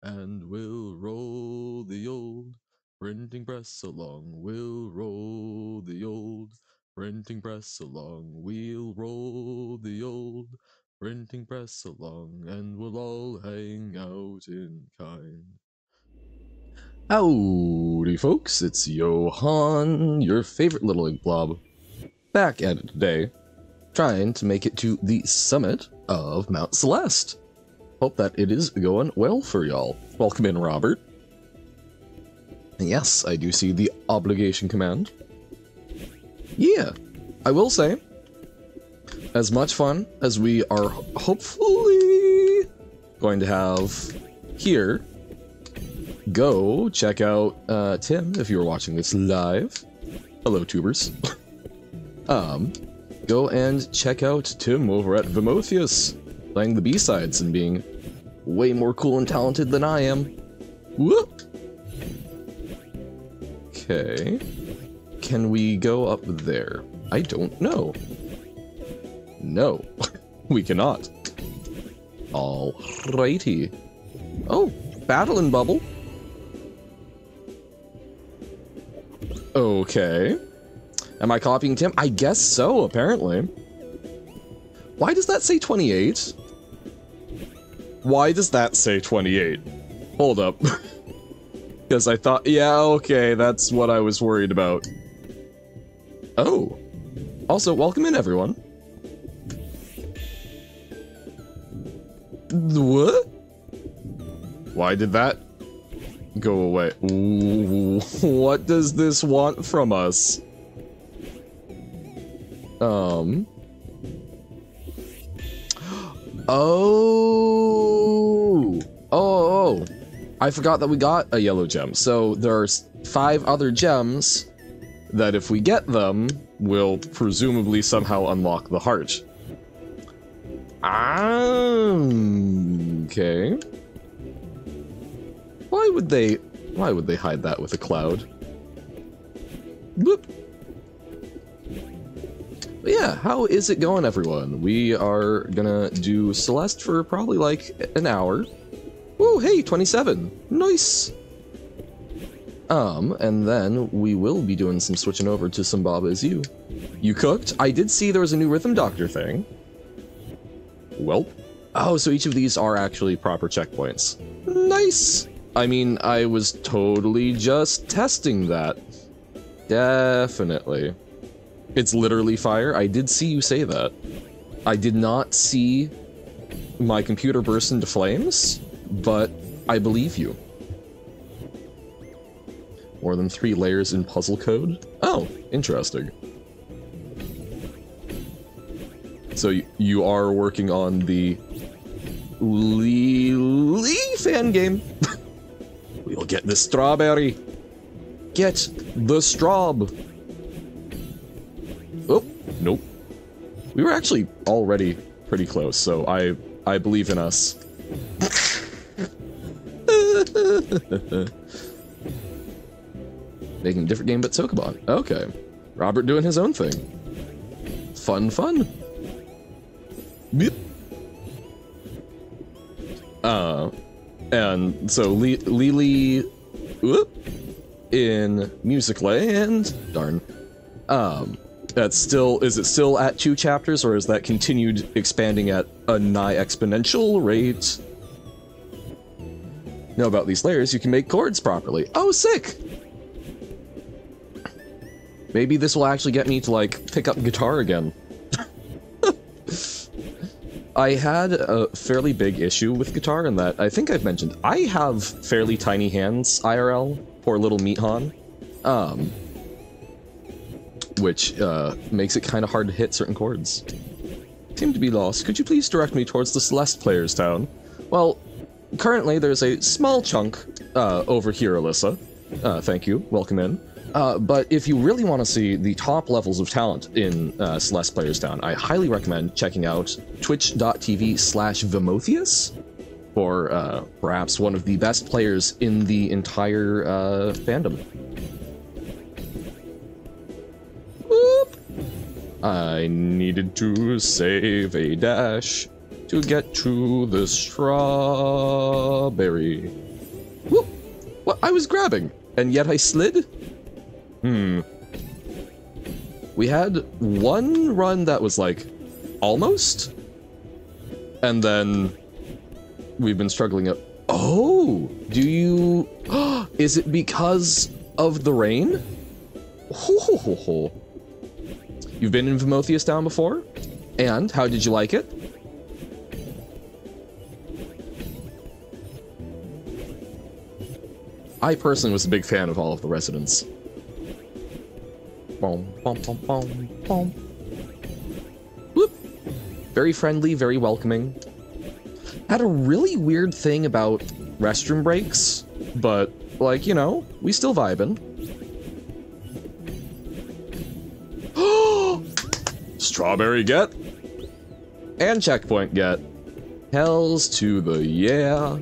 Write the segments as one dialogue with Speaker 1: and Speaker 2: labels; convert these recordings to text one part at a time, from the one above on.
Speaker 1: and we'll roll the old printing press along. We'll roll the old printing press along. We'll roll the old printing press along, and we'll all hang out in kind. Howdy, folks, it's Johan, your favorite little ink blob, back at it today, trying to make it to the summit of Mount Celeste. Hope that it is going well for y'all. Welcome in, Robert. And yes, I do see the obligation command. Yeah, I will say, as much fun as we are hopefully going to have here, go check out Tim if you're watching this live. Hello, tubers. Go and check out Tim over at Vimotheus, playing the B-sides and being way more cool and talented than I am. Whoop! Okay. Can we go up there? I don't know. No, we cannot. Alrighty. Oh, Battling Bubble. Okay. Am I copying Tim? I guess so, apparently. Why does that say 28? Why does that say 28? Hold up. Because I thought, yeah, okay, that's what I was worried about. Oh. Also, welcome in, everyone. What? Why did that go away? Ooh, what does this want from us? Oh, I forgot that we got a yellow gem. So there's 5 other gems that if we get them, will presumably somehow unlock the heart. Okay. Why would they hide that with a cloud? Boop. But yeah, how is it going, everyone? We are gonna do Celeste for probably like an hour. Woo, hey, 27. Nice. And then we will be doing some switching over to some Baba Is You. You cooked? I did see there was a new Rhythm Doctor thing. Welp. Oh, so each of these are actually proper checkpoints. Nice. I mean, I was totally just testing that. Definitely. It's literally fire. I did see you say that. I did not see my computer burst into flames, but I believe you. More than 3 layers in puzzle code? Oh, interesting. So you are working on the Lee fan game. We'll get the strawberry. Get the straw. Oh, nope. We were actually already pretty close, so I believe in us. Making a different game but Sokoban. Okay. Robert doing his own thing. Fun, fun. Beep. And so Lily whoop, in Music Land. Darn. That's still, is it still at 2 chapters, or is that continued expanding at a nigh exponential rate? Know about these layers, you can make chords properly. Oh, sick! Maybe this will actually get me to, like, pick up guitar again. I had a fairly big issue with guitar in that, I think I've mentioned, I have fairly tiny hands, IRL, poor little Meathan. Which makes it kind of hard to hit certain chords. Seem to be lost. Could you please direct me towards the Celeste Players Town? Well, currently there's a small chunk over here, Alyssa. Thank you. Welcome in. But if you really want to see the top levels of talent in Celeste Players Town, I highly recommend checking out twitch.tv/Vimotheus for perhaps one of the best players in the entire fandom. I needed to save a dash to get to the strawberry. Whoop! What? I was grabbing, and yet I slid? We had one run that was like, almost? And then we've been struggling up. Oh! Do you... Is it because of the rain? Ho. You've been in Vimotheus Down before? And how did you like it? I personally was a big fan of all of the residents. Boom, boom, boom, boom, boom. Whoop. Very friendly, very welcoming. Had a really weird thing about restroom breaks, but, like, you know, we still vibing. Strawberry get. And checkpoint get. Hells to the yeah.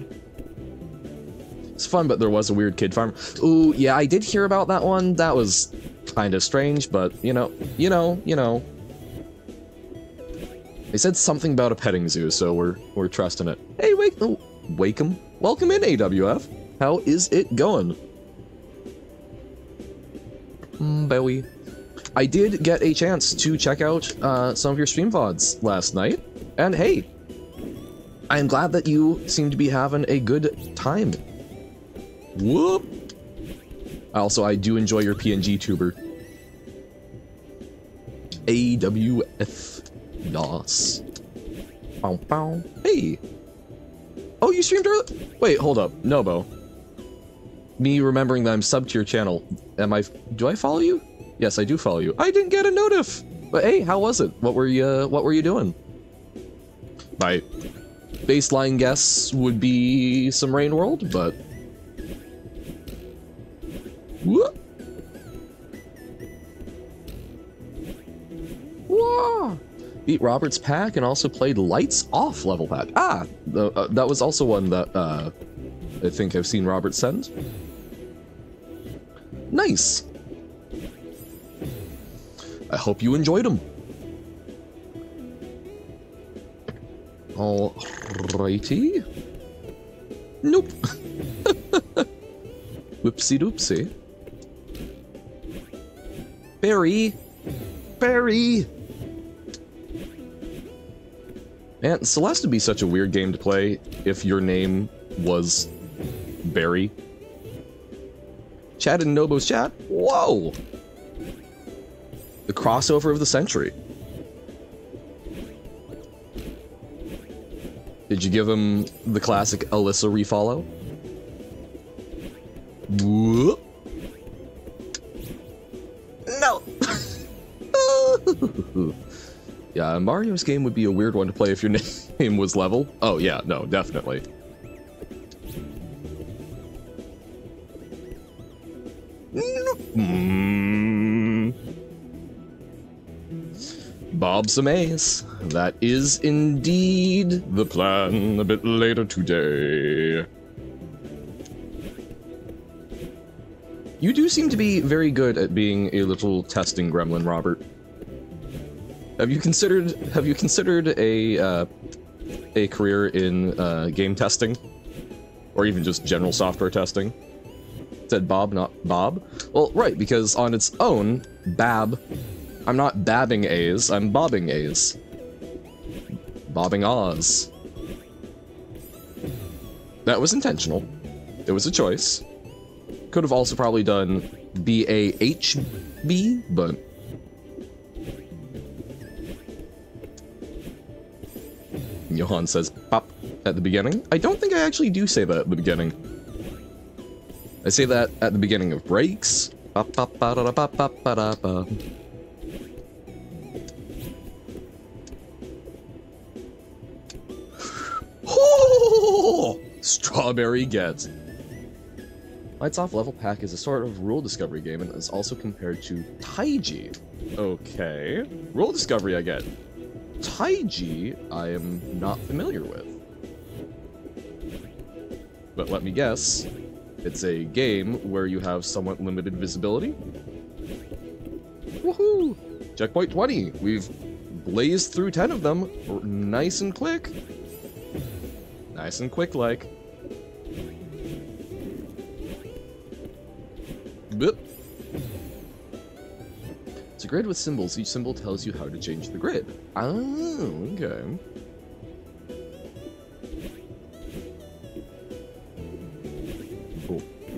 Speaker 1: It's fun, but there was a weird kid farm. Ooh, yeah, I did hear about that one. That was kind of strange, but, you know. They said something about a petting zoo, so we're trusting it. Hey, Wakeham. Welcome in, AWF. How is it going? Bowie. I did get a chance to check out some of your stream VODs last night, and hey, I am glad that you seem to be having a good time. Whoop! Also, I do enjoy your PNG tuber. AWF. Yas. Bow, bow. Hey! Oh, you streamed early? Wait, hold up. Nobo. Me remembering that I'm subbed to your channel. Do I follow you? Yes, I do follow you. I didn't get a notif! But hey, how was it? What were you doing? My baseline guess would be some Rain World, but... Whoop! Whoa! Beat Robert's pack and also played Lights Off level pack. Ah! That was also one that, I think I've seen Robert send. Nice! I hope you enjoyed them. Alrighty. Nope. Whoopsie doopsie. Barry! Barry! Man, Celeste would be such a weird game to play if your name was Barry. Chat in Nobo's chat? Whoa! The crossover of the century. Did you give him the classic Alyssa refollow? Whoop. No! Yeah, Mario's game would be a weird one to play if your name was Level. Oh yeah, no, definitely. Bob's a maze. That is indeed the plan a bit later today. You do seem to be very good at being a little testing gremlin, Robert. Have you considered a career in game testing? Or even just general software testing? Said Bob, not Bob? Well, right, because on its own, Bab, I'm not babbing A's, I'm bobbing A's. Bobbing Oz. That was intentional. It was a choice. Could have also probably done B-A-H-B, but... Johan says pop at the beginning. I don't think I actually do say that at the beginning. I say that at the beginning of breaks. Pop, pop, ba, da, da, pop, pop, ba, da, ba. Oh! Strawberry gets. Lights Off level pack is a sort of rule discovery game and is also compared to Taiji. Okay. Rule discovery I get. Taiji, I am not familiar with. But let me guess, it's a game where you have somewhat limited visibility? Woohoo! Checkpoint 20! We've blazed through 10 of them, nice and quick. Nice and quick, like. Boop. It's a grid with symbols. Each symbol tells you how to change the grid. Oh, okay.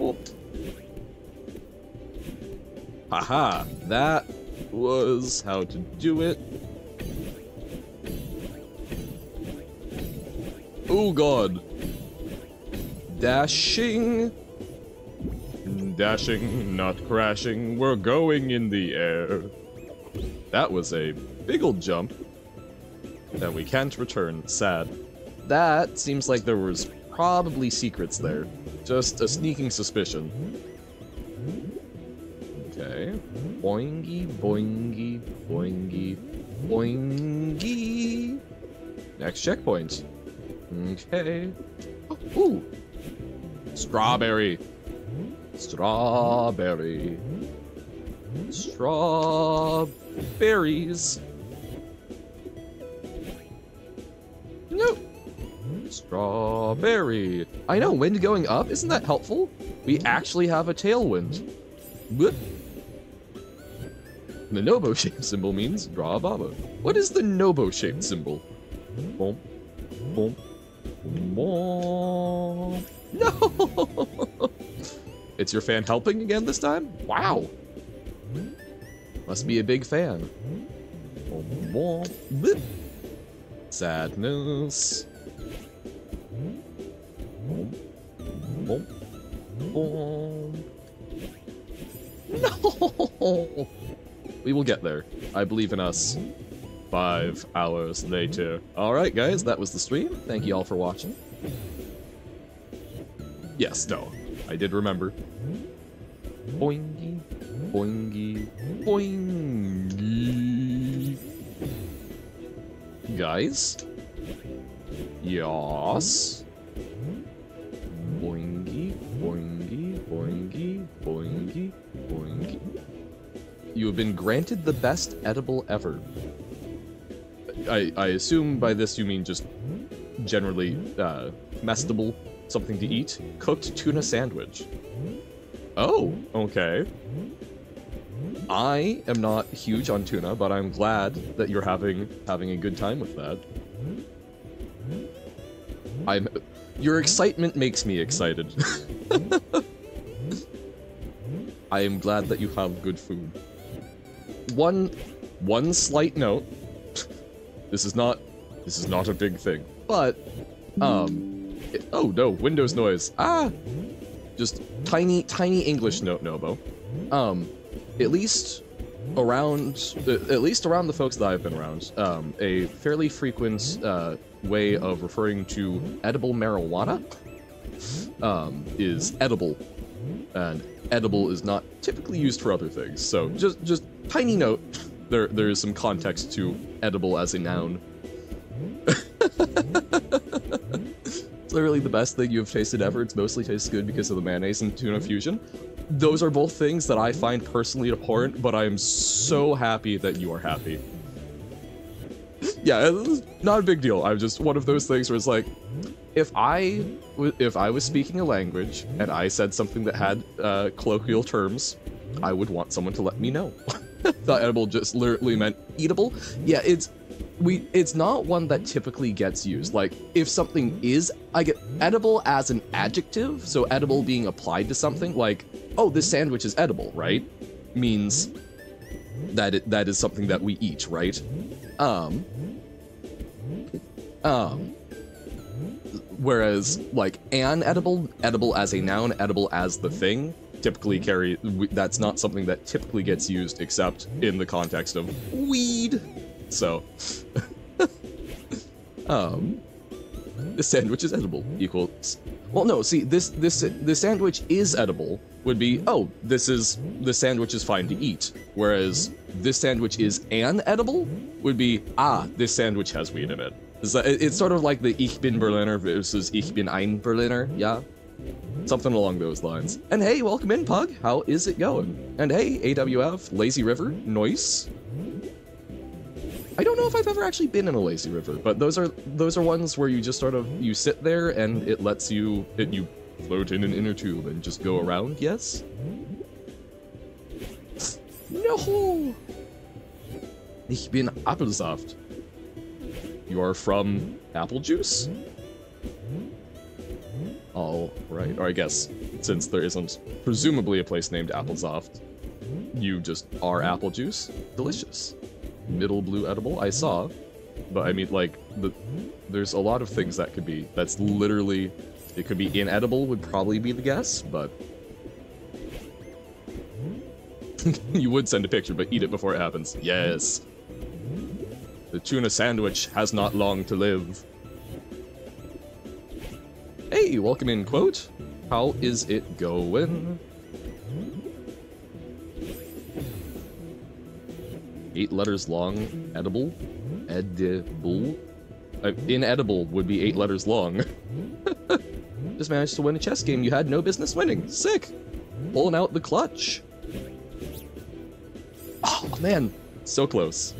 Speaker 1: Oh. Haha, that was how to do it. Oh god. Dashing. Dashing, not crashing, we're going in the air. That was a big old jump. And we can't return, sad. That seems like there was probably secrets there. Just a sneaking suspicion. Okay. Boingy, boingy, boingy, boingy. Next checkpoint. Okay. Oh, ooh. Strawberry. Strawberry. Strawberries. Nope. Strawberry. I know, wind going up, isn't that helpful? We actually have a tailwind. Whoop. The Nobo-shaped symbol means draw a baba. What is the Nobo-shaped symbol? Boom. Boom. Boom. No! It's your fan helping again this time? Wow. Must be a big fan. Boom, boom, boop. Sadness. Boom, boom, boom. No! We will get there. I believe in us. 5 hours later. Alright guys, that was the stream. Thank you all for watching. Yes, no. I did remember. Boingy, boingy, boingy. Guys? Yas? Boingy, boingy, boingy, boingy, boingy. You have been granted the best edible ever. I assume by this you mean just generally comestible, something to eat. Cooked tuna sandwich. Oh, okay. I am not huge on tuna, but I'm glad that you're having a good time with that. Your excitement makes me excited. I am glad that you have good food. One slight note. This is not a big thing, but oh no, Windows noise. Ah, just tiny English note, Nobo. At least around the folks that I've been around, a fairly frequent way of referring to edible marijuana is edible, and edible is not typically used for other things. So just tiny note. There is some context to edible as a noun. It's literally the best thing you've tasted ever. It's mostly tastes good because of the mayonnaise and tuna fusion. Those are both things that I find personally abhorrent, but I am so happy that you are happy. Yeah, it's not a big deal. I'm just one of those things where it's like, if I was speaking a language and I said something that had colloquial terms, I would want someone to let me know. Thought edible just literally meant eatable. Yeah, it's not one that typically gets used. Like, if something is, I get edible as an adjective, so edible being applied to something, like, oh, this sandwich is edible, right? Means that that is something that we eat, right? Whereas, like, an edible as a noun, edible as the thing, typically that's not something that typically gets used except in the context of weed. So, the sandwich is edible equals, well, no, see, this sandwich is edible would be, oh, the sandwich is fine to eat, whereas this sandwich is an edible would be, ah, this sandwich has weed in it. It's sort of like the Ich bin Berliner versus Ich bin ein Berliner, yeah? Something along those lines. And hey, welcome in, Pug. How is it going? And hey, AWF, Lazy River, nice. I don't know if I've ever actually been in a lazy river, but those are ones where you just sort of, you sit there and it lets you, you float in an inner tube and just go around, yes? No! Ich bin Apfelsaft. You are from apple juice? All right, or I guess, since there isn't presumably a place named Applesoft, you just are apple juice? Delicious. Middle blue edible? I saw. But I mean, like, there's a lot of things that could be. That's literally... It could be inedible would probably be the guess, but... You would send a picture, but eat it before it happens. Yes. The tuna sandwich has not long to live. Hey, welcome in, quote. How is it going? 8 letters long. Edible? Edible? Inedible would be 8 letters long. Just managed to win a chess game you had no business winning. Sick! Pulling out the clutch. Oh, man. So close.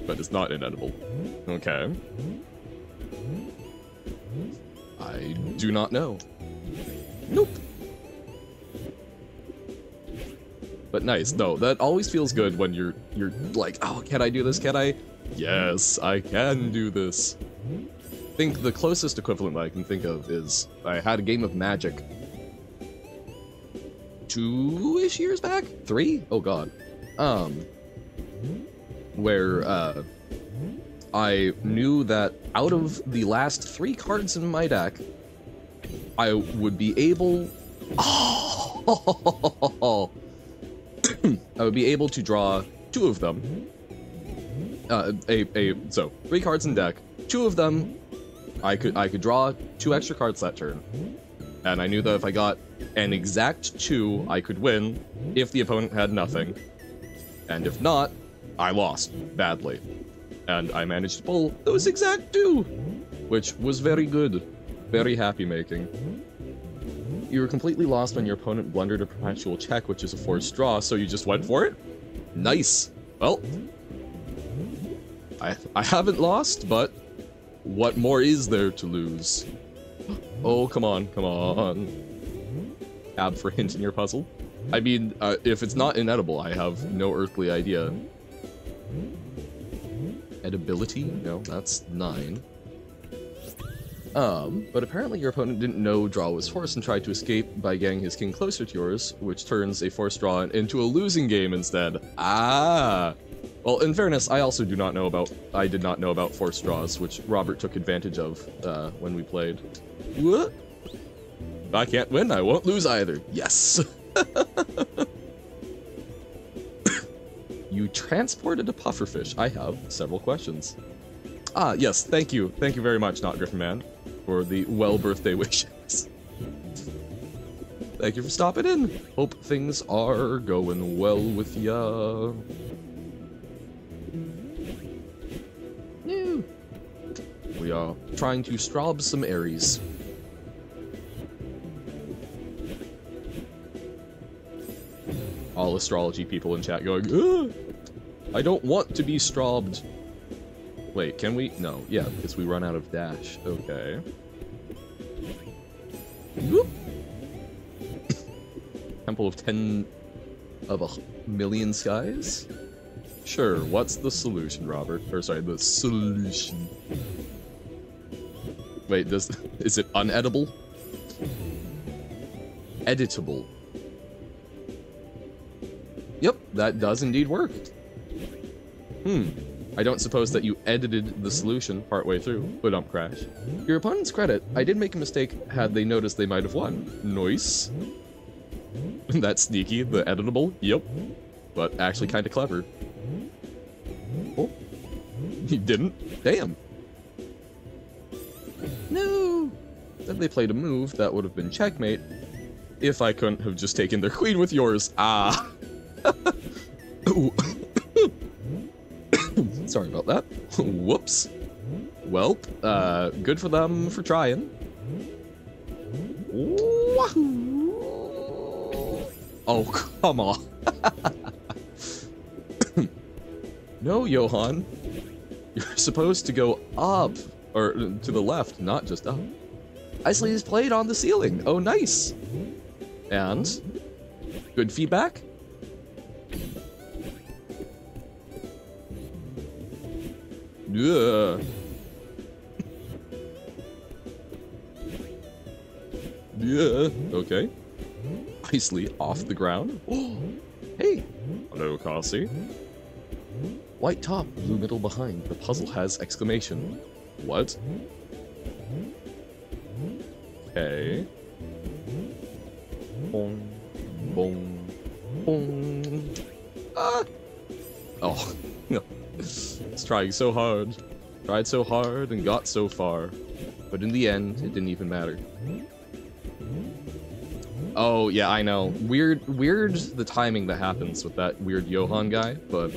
Speaker 1: But it's not inedible. Okay. I do not know. Nope. But nice. No, that always feels good when you're like, oh, can I do this? Can I? Yes, I can do this. I think the closest equivalent that I can think of is I had a game of Magic 2-ish years back? 3? Oh god. Where I knew that out of the last 3 cards in my deck, I would be able... Oh! I would be able to draw 2 of them. So 3 cards in deck, 2 of them, I could draw 2 extra cards that turn. And I knew that if I got an exact 2, I could win if the opponent had nothing. And if not, I lost badly. And I managed to pull those exact 2, which was very good. Very happy making. You were completely lost when your opponent blundered a perpetual check, which is a forced draw, so you just went for it? Nice. Well, I haven't lost, but what more is there to lose? Oh, come on, come on. Tab for hint in your puzzle. I mean, if it's not inedible, I have no earthly idea. Edibility? No, that's 9. But apparently your opponent didn't know draw was forced and tried to escape by getting his king closer to yours, which turns a forced draw into a losing game instead. Ah! Well, in fairness, I also did not know about forced draws, which Robert took advantage of, when we played. What? If I can't win, I won't lose either. Yes! You transported a pufferfish. I have several questions. Ah, yes, thank you. Thank you very much, Not Griffin Man, for the well-birthday wishes. Thank you for stopping in. Hope things are going well with ya. Ew. We are trying to straub some Aries. All astrology people in chat going, ugh, I don't want to be straubed. Wait, can we? No, yeah, because we run out of dash. Okay. Whoop. Temple of 10 of a million skies? Sure, what's the solution, Robert? Or sorry, the solution. Wait, is it unedible? Editable. Yep, that does indeed work. I don't suppose that you edited the solution partway through, but crash. Your opponent's credit, I did make a mistake had they noticed they might have won. Nice. That's sneaky, the editable, yep. But actually kinda clever. Oh. He didn't? Damn. No! Then they played a move that would have been checkmate if I couldn't have just taken their queen with yours. Ah. Ooh. Sorry about that. Whoops. Well, good for them for trying. Wahoo! Oh, come on. No, Johan. You're supposed to go up, or to the left, not just up. Isley is played on the ceiling. Oh, nice. And good feedback. Yeah. Yeah. Okay. Nicely off the ground. Oh, hey. Hello, Cassie. White top, blue middle behind. The puzzle has exclamation. What? Okay. Boom. Boom. Boom. Ah! Oh, no. It's trying so hard. Tried so hard and got so far. But in the end, it didn't even matter. Oh, yeah, I know. Weird the timing that happens with that weird Johann guy, but...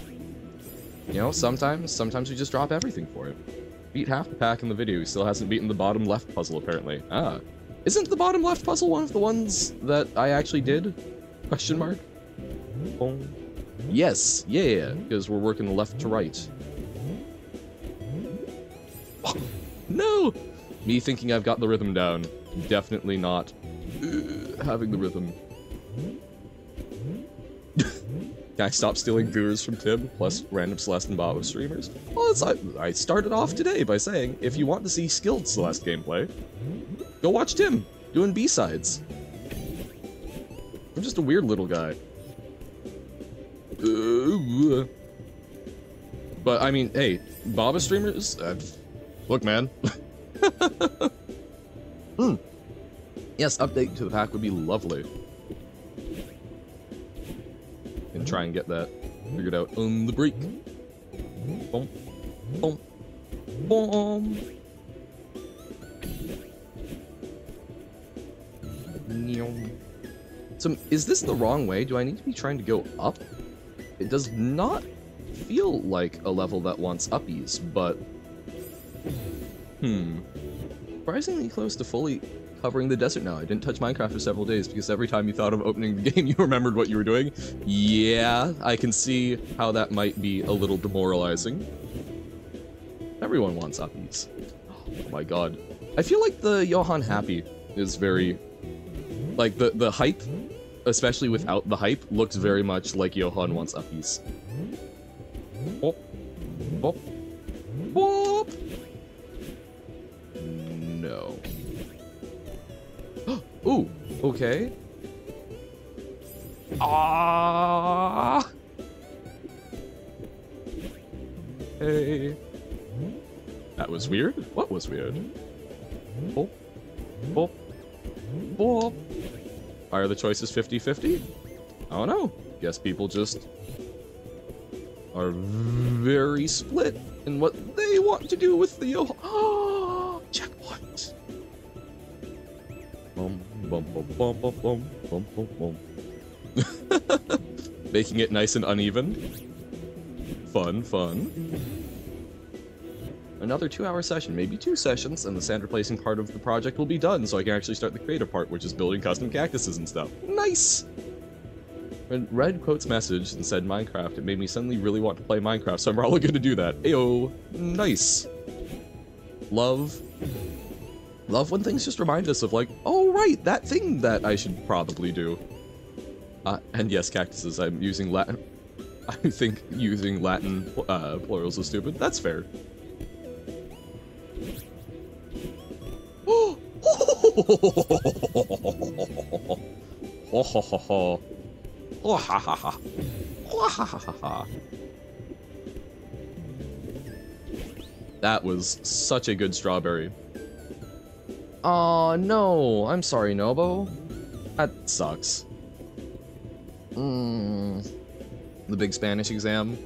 Speaker 1: You know, sometimes we just drop everything for it. Beat half the pack in the video, he still hasn't beaten the bottom left puzzle, apparently. Ah. Isn't the bottom left puzzle one of the ones that I actually did? Question mark? Boom. Yes, yeah, because we're working left to right. Oh, no! Me thinking I've got the rhythm down. Definitely not having the rhythm. Can I stop stealing viewers from Tib, plus random Celeste and Baba streamers? Well, I started off today by saying, if you want to see skilled Celeste gameplay, go watch Tim, doing B-sides. I'm just a weird little guy. But, I mean, hey, Baba streamers, look, man. Yes, update to the pack would be lovely. And try and get that figured out on the break. Boom. Boom. Boom. So, is this the wrong way? Do I need to be trying to go up? It does not feel like a level that wants uppies, but... Surprisingly close to fully covering the desert now. I didn't touch Minecraft for several days because every time you thought of opening the game, you remembered what you were doing. Yeah, I can see how that might be a little demoralizing. Everyone wants uppies. Oh my god. I feel like the Johann Happy is very... Like, the hype, especially without the hype, looks very much like Johann wants uppies. Bop. Bop. Bop. No. Ooh, okay. Ah. Hey. That was weird? What was weird? Bop. Bop. Bop. Why are the choices 50-50? I don't know. Guess people just are very split in what they want to do with the checkpoint. Bum, bum, bum, bum, bum, bum, bum, bum, bum. Making it nice and uneven. Fun, fun. Another 2-hour session, maybe 2 sessions, and the sand replacing part of the project will be done, so I can actually start the creative part, which is building custom cactuses and stuff. Nice! When read Quote's message and said Minecraft, it made me suddenly really want to play Minecraft, so I'm probably gonna do that. Ayo! Nice! Love when things just remind us of, like, oh right, that thing that I should probably do. And yes, cactuses, I'm using Latin. I think using Latin plurals is stupid. That's fair. That was such a good strawberry. Aw, no. I'm sorry, Nobo. That sucks. The big Spanish exam.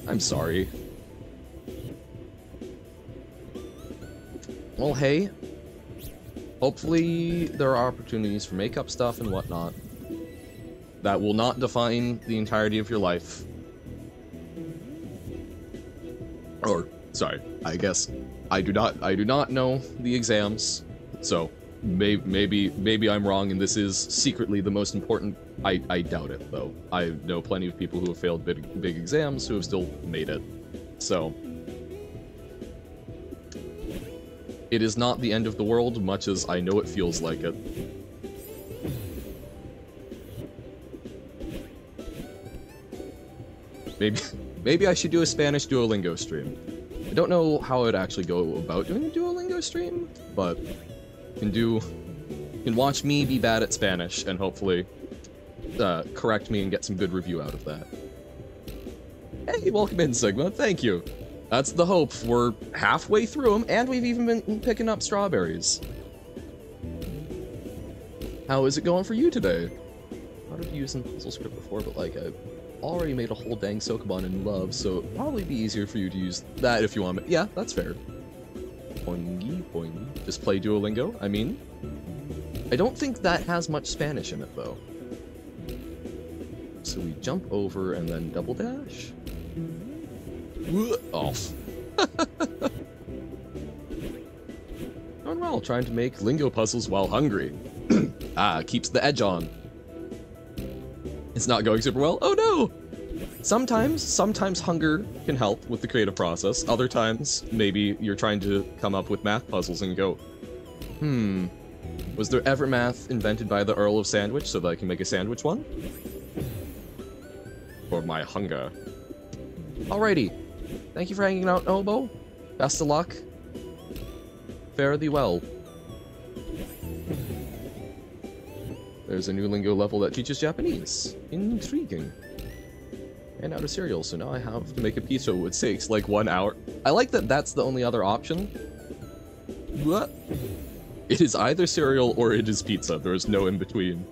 Speaker 1: I'm sorry. Well, hey. Hopefully there are opportunities for makeup stuff and whatnot. That will not define the entirety of your life. Or, sorry, I guess I do not know the exams, so maybe I'm wrong and this is secretly the most important. I doubt it, though. I know plenty of people who have failed big exams who have still made it, so it is not the end of the world, much as I know it feels like it. Maybe I should do a Spanish Duolingo stream. I don't know how I'd actually go about doing a Duolingo stream, but you can watch me be bad at Spanish and hopefully correct me and get some good review out of that. Hey, welcome in, Sigma. Thank you. That's the hope. We're halfway through them, and we've even been picking up strawberries. How is it going for you today? I've been using puzzle script before, but like I've already made a whole dang Sokobon in love, so it'd probably be easier for you to use that if you want. Yeah, that's fair. Poingy, poingy. Just play Duolingo, I mean. I don't think that has much Spanish in it, though. So we jump over and then double dash. Off. Going well, trying to make lingo puzzles while hungry. Keeps the edge on. It's not going super well. Oh no! Sometimes hunger can help with the creative process. Other times, maybe you're trying to come up with math puzzles and go, was there ever math invented by the Earl of Sandwich so that I can make a sandwich one? For my hunger. Alrighty. Thank you for hanging out, Obo. Best of luck. Fare thee well. There's a new lingo level that teaches Japanese. Intriguing. And out of cereal, so now I have to make a pizza, which takes like 1 hour. I like that that's the only other option. What? It is either cereal or it is pizza. There is no in between.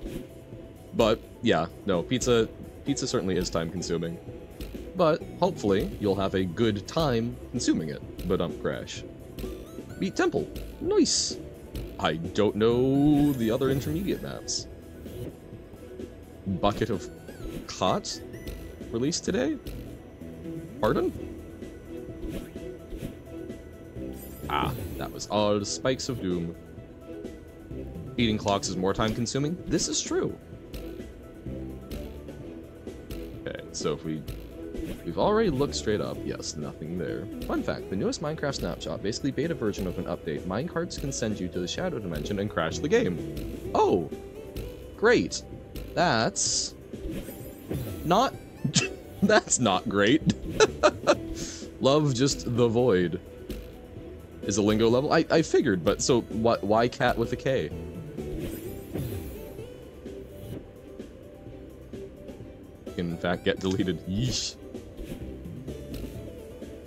Speaker 1: But yeah, no, pizza certainly is time consuming. But hopefully you'll have a good time consuming it. But crash. Beat Temple. Nice. I don't know the other intermediate maps. Bucket of Cot released today? Pardon? That was odd. Spikes of Doom. Eating clocks is more time consuming? This is true. Okay, so if we've already looked straight up. Yes, nothing there. Fun fact, the newest Minecraft snapshot, basically beta version of an update, minecarts can send you to the shadow dimension and crash the game. Oh! Great. That's not... That's not great. Love just the void. Is a lingo level? I figured, but so why cat with a K? Can in fact get deleted. Yeesh.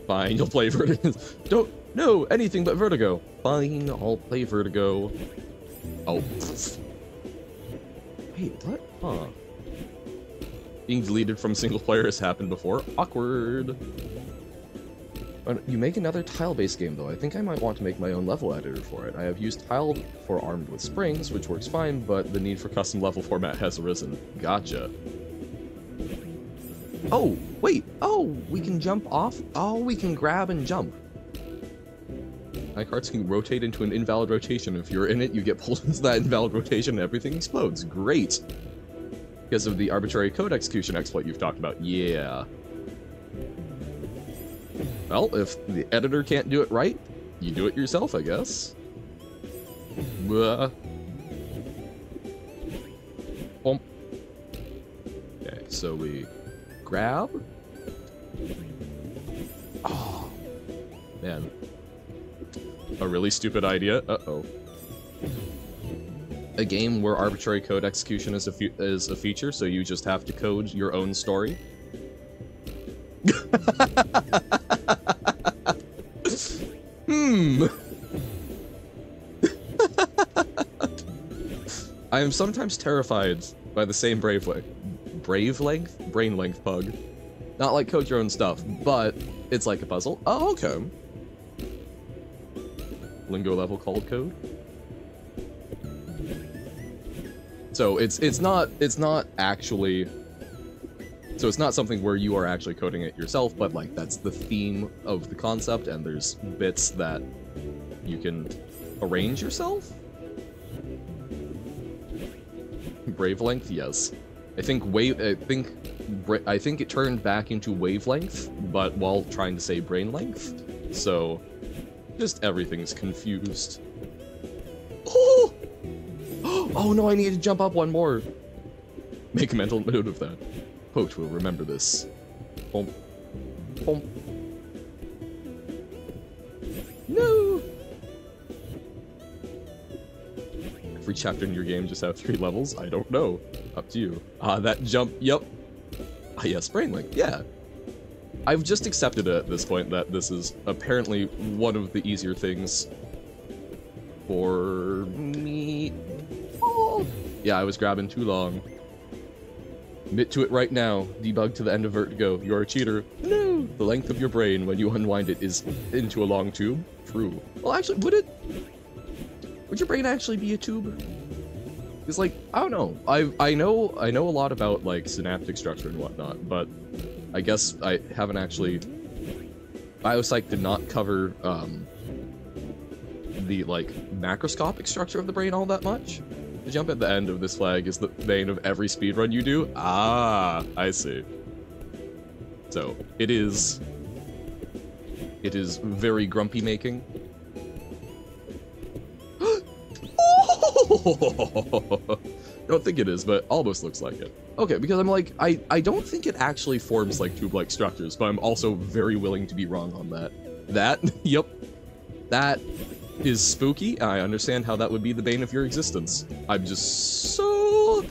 Speaker 1: Fine, you'll play Vertigo. Don't know anything but Vertigo. Fine, I'll play Vertigo. Oh. Wait, what? Huh. Being deleted from single player has happened before. Awkward. You make another tile-based game, though. I think I might want to make my own level editor for it. I have used Tile for Armed with Springs, which works fine, but the need for custom level format has arisen. Gotcha. Oh, wait. Oh, we can jump off? Oh, we can grab and jump. My carts can rotate into an invalid rotation. If you're in it, you get pulled into that invalid rotation and everything explodes. Great. Because of the arbitrary code execution exploit you've talked about. Yeah. Well, if the editor can't do it right, you do it yourself, I guess. Okay, so we grab. Oh, man. A really stupid idea. Uh-oh. A game where arbitrary code execution is a feature, so you just have to code your own story. I am sometimes terrified by the same brain length pug. Not like code your own stuff, but it's like a puzzle. Oh, okay. Lingo level called code. So it's not actually. So it's not something where you are actually coding it yourself, but like that's the theme of the concept, and there's bits that you can arrange yourself. Wavelength, yes. I think it turned back into wavelength, but while trying to say brain length. So just everything's confused. Oh! Oh no, I need to jump up one more. Make a mental note of that. Quote will remember this. Oh. Boom. No! Every chapter in your game just have 3 levels? I don't know. Up to you. That jump, yep. Yes, Brain Link, yeah. I've just accepted it at this point that this is apparently one of the easier things for me. Oh. Yeah, I was grabbing too long. Admit to it right now. Debug to the end of Vertigo. You're a cheater. No! The length of your brain when you unwind it is into a long tube. True. Well, actually, would your brain actually be a tube? Because, like, I don't know. I know a lot about, like, synaptic structure and whatnot, but I guess I haven't actually... Biopsych did not cover, the, like, macroscopic structure of the brain all that much. The jump at the end of this flag is the vein of every speedrun you do? Ah, I see. So, it is very grumpy making. Don't think it is, but almost looks like it. Okay, because I'm like, I don't think it actually forms like tube-like structures, but I'm also very willing to be wrong on that. That, yep. That is spooky. I understand how that would be the bane of your existence. I'm just so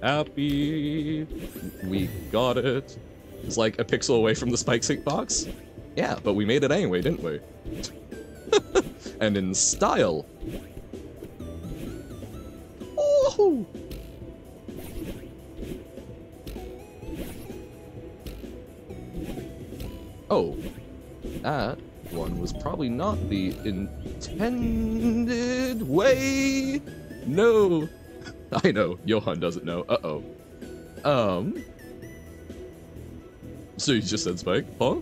Speaker 1: happy we got it. It's like a pixel away from the spike sync box. Yeah, but we made it anyway, didn't we? And in style. Oh! Oh, that one was probably not the intended way. No, I know. Johan doesn't know. Uh-oh. So you just said Spike, huh?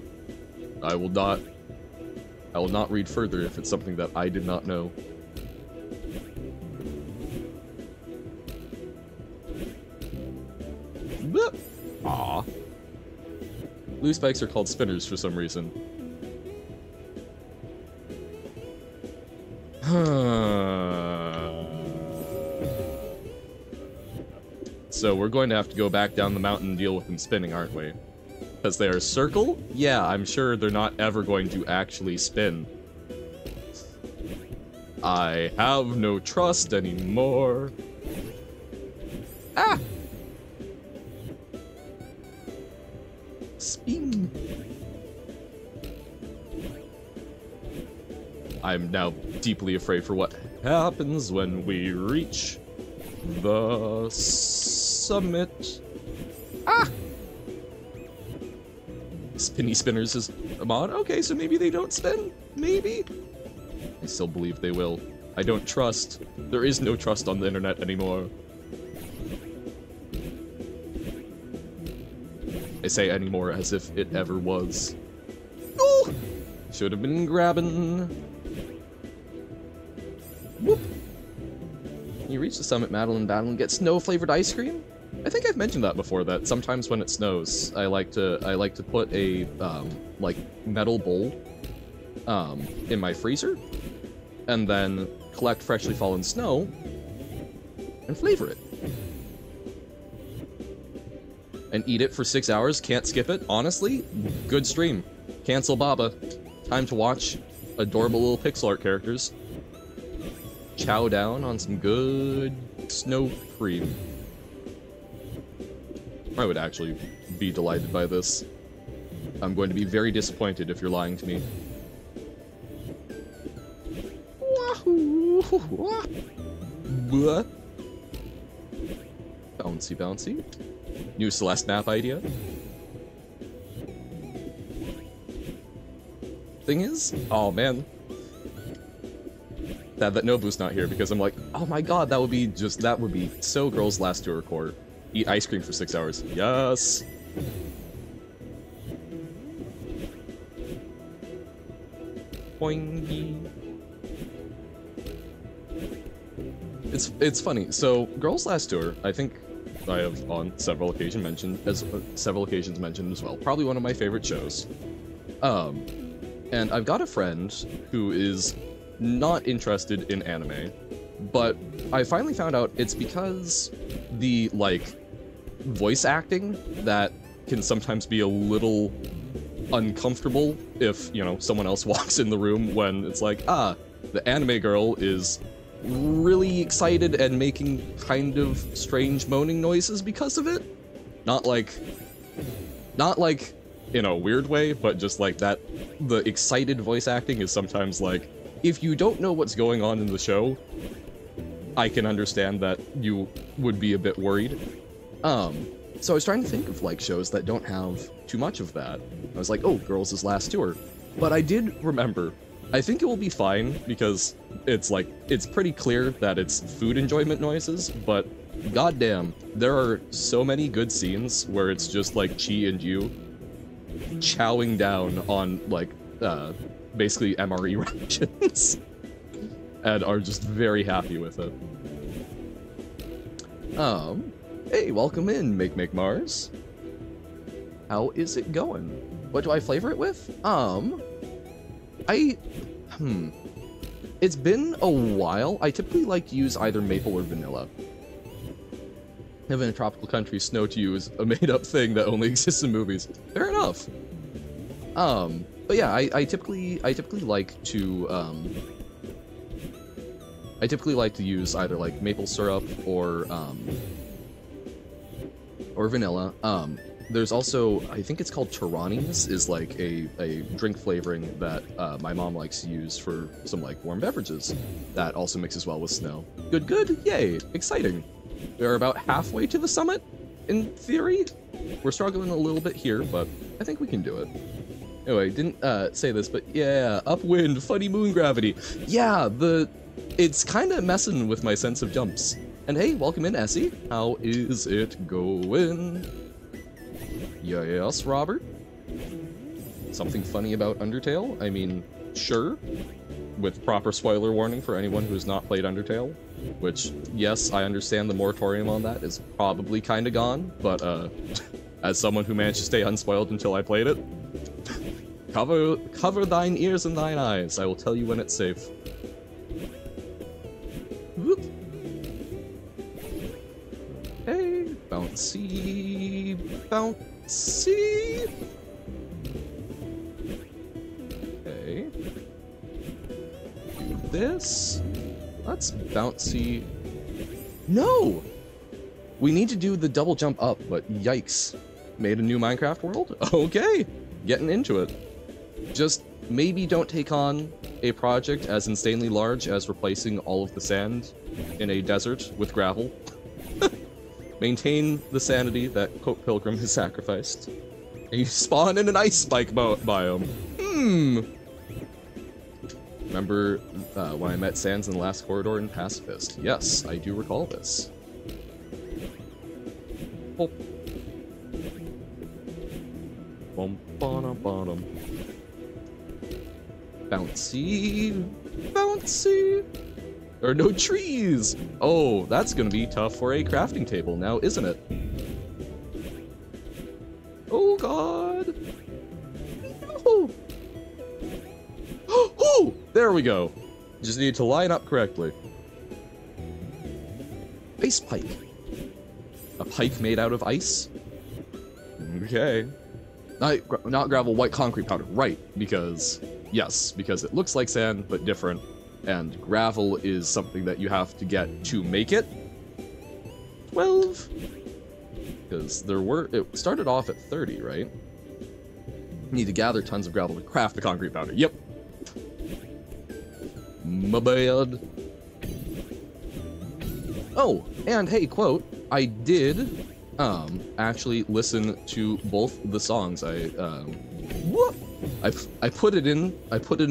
Speaker 1: I will not read further if it's something that I did not know. Aw. Blue spikes are called spinners for some reason. So we're going to have to go back down the mountain and deal with them spinning, aren't we? Because they are circle? Yeah, I'm sure they're not ever going to actually spin. I have no trust anymore. Ah! Spin. I'm now deeply afraid for what happens when we reach the summit. Ah! Spinny Spinners is a mod? Okay, so maybe they don't spin? Maybe? I still believe they will. I don't trust. There is no trust on the internet anymore. I say anymore as if it ever was. Oh! Should have been grabbing. Whoop! You reach the summit, Madeline and get snow-flavored ice cream? I think I've mentioned that before, that sometimes when it snows, I like to put a, like, metal bowl, in my freezer, and then collect freshly fallen snow, and flavor it. And eat it for 6 hours, can't skip it. Honestly, good stream. Cancel Baba. Time to watch adorable little pixel art characters chow down on some good snow cream. I would actually be delighted by this. I'm going to be very disappointed if you're lying to me. Bouncy, bouncy. New Celeste map idea. Thing is, oh man. Sad that Nobu's not here because I'm like, oh my god, that would be so Girls Last Tour core. Eat ice cream for 6 hours. Yes! Boingy. It's funny. So, Girls Last Tour, I think I have on several occasions mentioned as well. Probably one of my favorite shows. And I've got a friend who is not interested in anime, but I finally found out it's because the, like, voice acting that can sometimes be a little uncomfortable if, you know, someone else walks in the room when it's like, ah, the anime girl is really excited and making kind of strange moaning noises because of it. Not like in a weird way, but just like that, the excited voice acting is sometimes like, if you don't know what's going on in the show, I can understand that you would be a bit worried. So I was trying to think of like shows that don't have too much of that. I was like, oh, Girls' Last Tour. But I did remember, I think it will be fine because it's like, it's pretty clear that it's food enjoyment noises, but goddamn, there are so many good scenes where it's just like Chi and Yu chowing down on like, basically MRE rations and are just very happy with it. Hey, welcome in, Make Mars. How is it going? What do I flavor it with? It's been a while. I typically like to use either maple or vanilla. Living in a tropical country, snow to you is a made-up thing that only exists in movies. Fair enough. But yeah, I typically like to use either like maple syrup or vanilla. There's also, I think it's called Tarani's, is like a drink flavoring that my mom likes to use for some like warm beverages that also mixes well with snow. Good, yay, exciting. We're about halfway to the summit, in theory. We're struggling a little bit here, but I think we can do it. Anyway, didn't say this, but yeah, upwind, funny moon gravity. Yeah, it's kind of messing with my sense of jumps. And hey, welcome in, Essie. How is it going? Yes, Robert? Something funny about Undertale? I mean, sure. With proper spoiler warning for anyone who has not played Undertale. Which, yes, I understand the moratorium on that is probably kind of gone, but as someone who managed to stay unspoiled until I played it, cover thine ears and thine eyes. I will tell you when it's safe. Whoop. Hey, bouncy, bouncy. Okay. Do this. That's bouncy. No! We need to do the double jump up, but yikes. Made a new Minecraft world? Okay, getting into it. Just maybe don't take on a project as insanely large as replacing all of the sand in a desert with gravel. Maintain the sanity that Coat Pilgrim has sacrificed. And you spawn in an ice spike biome. Remember when I met Sans in the last corridor in Pacifist? Yes, I do recall this. Oh. Bum-ba-dum-ba-dum. Bouncy, bouncy. There are no trees! Oh, that's gonna be tough for a crafting table now, isn't it? Oh god! No! Oh! There we go! Just need to line up correctly. Ice pike. A pike made out of ice? Okay. Not gravel, white concrete powder. Right, because... Yes, because it looks like sand, but different. And gravel is something that you have to get to make it. 12. Because it started off at 30, right? You need to gather tons of gravel to craft the concrete powder. Yep. My bad. Oh, and hey, quote, I did, actually listen to both the songs. I put it in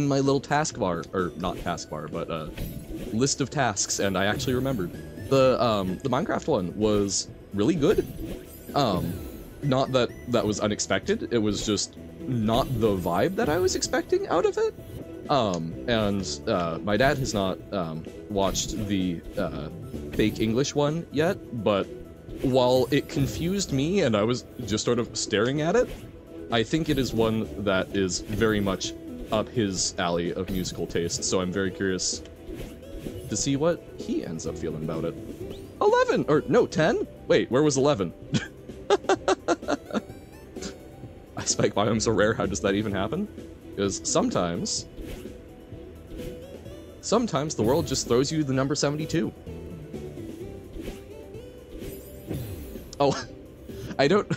Speaker 1: my little taskbar, or not taskbar, but list of tasks, and I actually remembered. The Minecraft one was really good. Not that that was unexpected, it was just not the vibe that I was expecting out of it. And my dad has not watched the fake English one yet, but while it confused me and I was just sort of staring at it, I think it is one that is very much up his alley of musical taste, so I'm very curious to see what he ends up feeling about it. 11! Or, no, 10? Wait, where was 11? I spike biomes are rare, how does that even happen? Because sometimes the world just throws you the number 72. Oh, I don't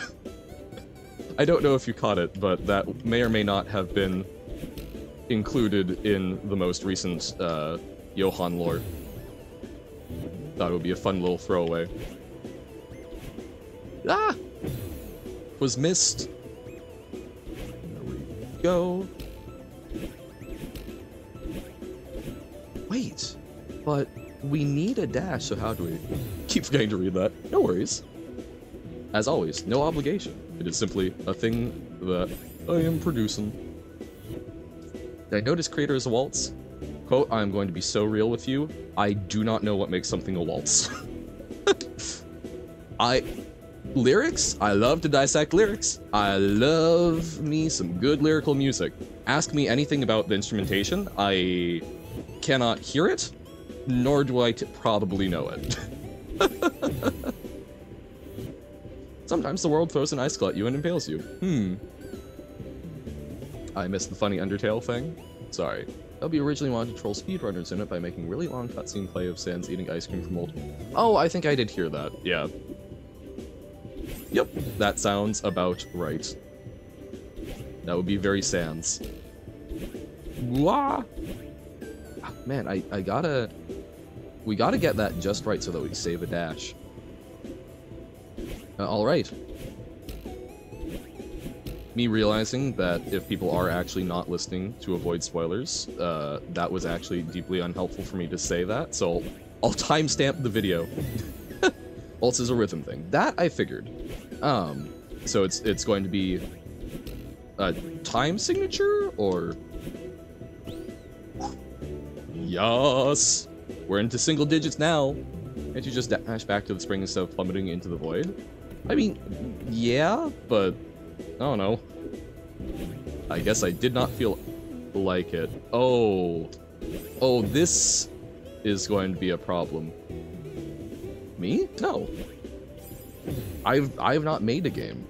Speaker 1: know if you caught it, but that may or may not have been included in the most recent Johann lore. Thought it would be a fun little throwaway. Ah! Was missed. There we go. Wait, but we need a dash, so how do we... Keep forgetting to read that. No worries. As always, no obligation. It is simply a thing that I am producing. Did I notice creator is a waltz? Quote, I'm going to be so real with you, I do not know what makes something a waltz. Lyrics? I love to dissect lyrics. I love me some good lyrical music. Ask me anything about the instrumentation, I cannot hear it, nor do I probably know it. Sometimes the world throws an icicle at you and impales you. I missed the funny Undertale thing. Sorry. LB originally wanted to troll speedrunners in it by making really long cutscene play of Sans eating ice cream from multiple... Oh, I think I did hear that, yeah. Yep, that sounds about right. That would be very Sans. Wah! Man, we gotta get that just right so that we save a dash. Alright. Me realizing that if people are actually not listening to avoid spoilers, that was actually deeply unhelpful for me to say that, so I'll timestamp the video. Waltz is a rhythm thing. That I figured. So it's going to be a time signature, or... Yes! We're into single digits now! Can't you just dash back to the spring instead of plummeting into the void? I mean, yeah, but... I don't know. I guess I did not feel like it. Oh. Oh, this is going to be a problem. Me? No. I've not made a game.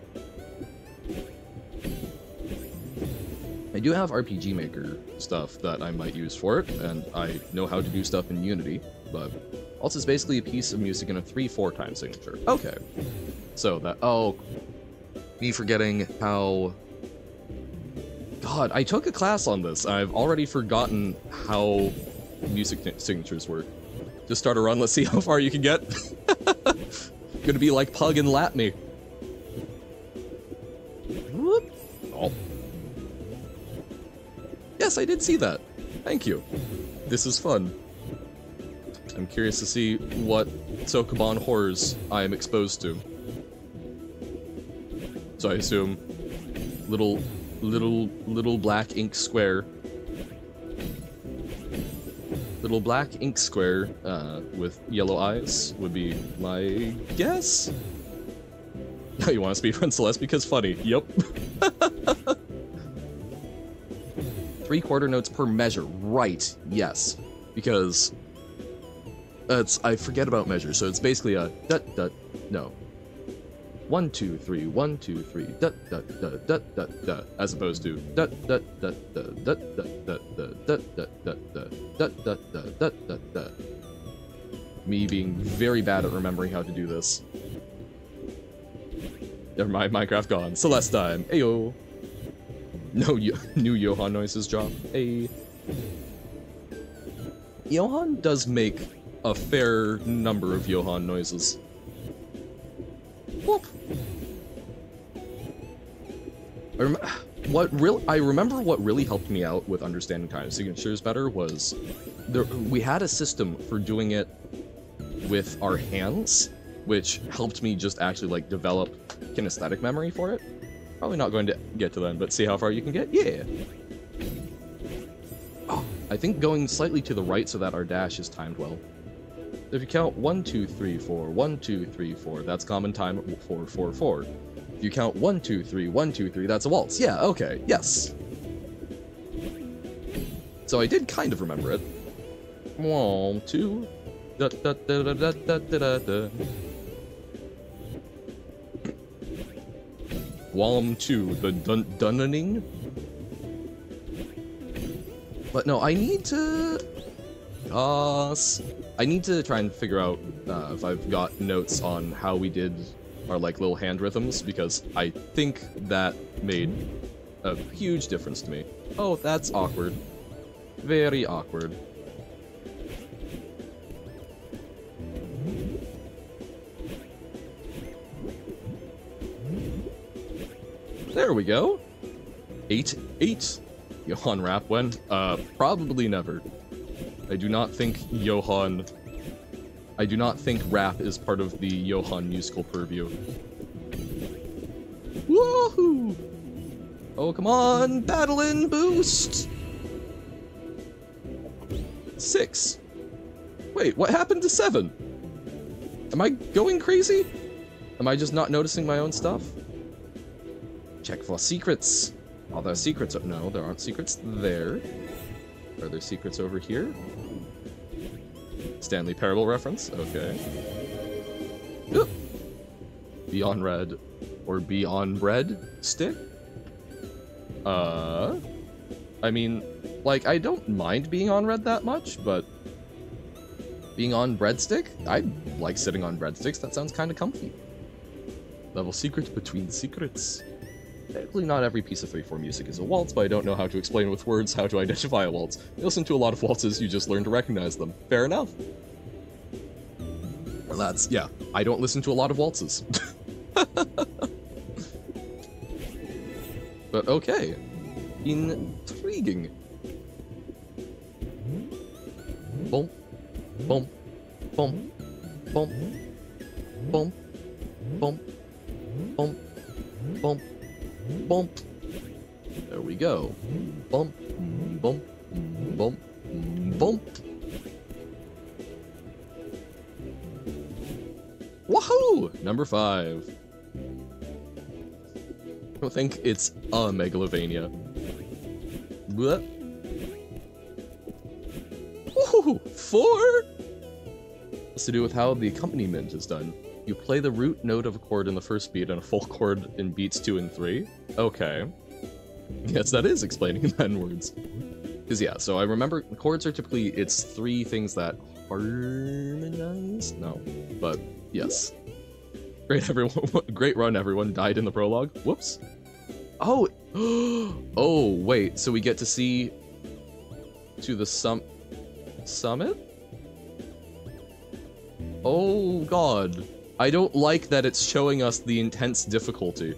Speaker 1: I do have RPG Maker stuff that I might use for it, and I know how to do stuff in Unity, but also it's basically a piece of music in a 3/4 time signature. Okay. So that, oh, me forgetting how... God, I took a class on this. I've already forgotten how music signatures work. Just start a run, let's see how far you can get. Gonna be like Pug and Lap Me. Whoop. Oh. Yes, I did see that. Thank you. This is fun. I'm curious to see what Sokoban horrors I am exposed to. So I assume little black ink square. Little black ink square with yellow eyes would be my guess. Now you want to speedrun Celeste because funny. Yep. 3/4 notes per measure. Right. Yes. Because I forget about measure. So it's basically a no. 1 2 3 1 2 3 as opposed to me being very bad at remembering how to do this. Never mind, Minecraft gone. Celeste time. Ayo. No new Johann noises drop. Hey. Johann does make a fair number of Johann noises. Whoop. I remember what really helped me out with understanding time signatures better was we had a system for doing it with our hands, which helped me just actually like develop kinesthetic memory for it. Probably not going to get to them, but see how far you can get? Yeah. Oh, I think going slightly to the right so that our dash is timed well. If you count 1 2 3 4 1 2 3 4, that's common time 4 4 4. If you count 1 2 3 1 2 3, that's a waltz. Yeah, okay, yes. So I did kind of remember it. 1 2 da da da da da da da da. Guam 2, the Dunning. But no, I need to try and figure out if I've got notes on how we did our like little hand rhythms, because I think that made a huge difference to me. Oh, that's awkward. Very awkward. There we go. 8-8. Johann rap when? Probably never. I do not think rap is part of the Johann musical purview. Woohoo! Oh, come on, Madeline, boost! 6. Wait, what happened to 7? Am I going crazy? Am I just not noticing my own stuff? Check for secrets. Are there secrets? No, there aren't secrets there. Are there secrets over here? Stanley Parable reference? Okay. Oop. Beyond red. Or beyond red stick? I mean, like, I don't mind being on red that much, but being on breadstick? I like sitting on breadsticks. That sounds kind of comfy. Level secret between secrets. Technically, not every piece of 3/4 music is a waltz, but I don't know how to explain with words how to identify a waltz. You listen to a lot of waltzes, you just learn to recognize them. Fair enough. Well, that's, yeah, I don't listen to a lot of waltzes. But okay. Intriguing. Boom. Boom. Boom. Boom. Boom. Boom. Boom. Boom. Bump. There we go. Bump. Bump. Bump. Bump. Woohoo! Number 5. I don't think it's a Megalovania. What? Woohoo! 4? Has to do with how the accompaniment is done. You play the root note of a chord in the first beat and a full chord in beats 2 and 3. Okay. Yes, that is explaining it in words. Because yeah, so I remember chords are typically, it's 3 things that harmonize? No. But yes. Great everyone, great run everyone, died in the prologue. Whoops. Oh! Oh, wait, so we get to see to the summit? Oh god. I don't like that it's showing us the intense difficulty.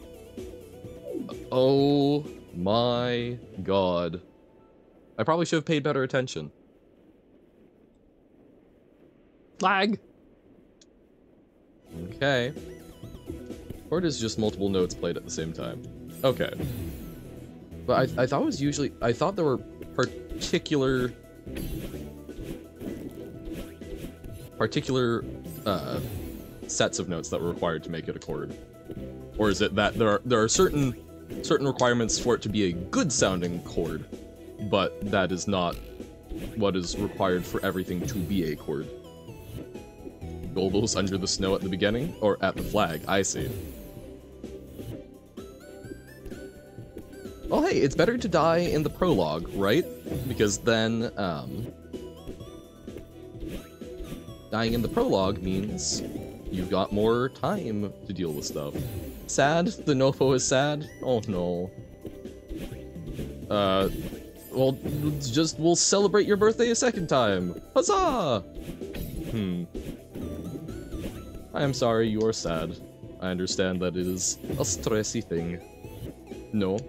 Speaker 1: Oh my god. I probably should have paid better attention. Flag! Okay. Chord is just multiple notes played at the same time. Okay. But I thought it was usually... I thought there were particular sets of notes that were required to make it a chord, or is it that there are certain requirements for it to be a good sounding chord, but that is not what is required for everything to be a chord? Gullibles under the snow at the beginning, or at the flag? I see. Well, hey, it's better to die in the prologue, right? Because then dying in the prologue means you've got more time to deal with stuff. Sad? The Nofo is sad? Oh no. Well, we'll celebrate your birthday a second time. Huzzah! I am sorry you are sad. I understand that it is a stressy thing. No.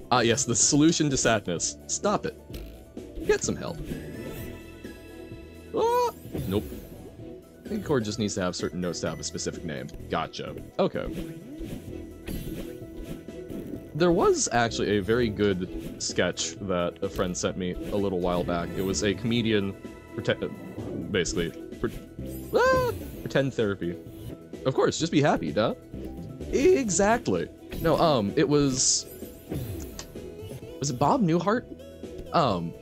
Speaker 1: Ah yes, the solution to sadness. Stop it. Get some help. Ah! Nope. I think chord just needs to have certain notes to have a specific name. Gotcha. Okay. There was actually a very good sketch that a friend sent me a little while back. It was a comedian basically pretend therapy. Of course, just be happy, duh. Exactly. No, it was it Bob Newhart?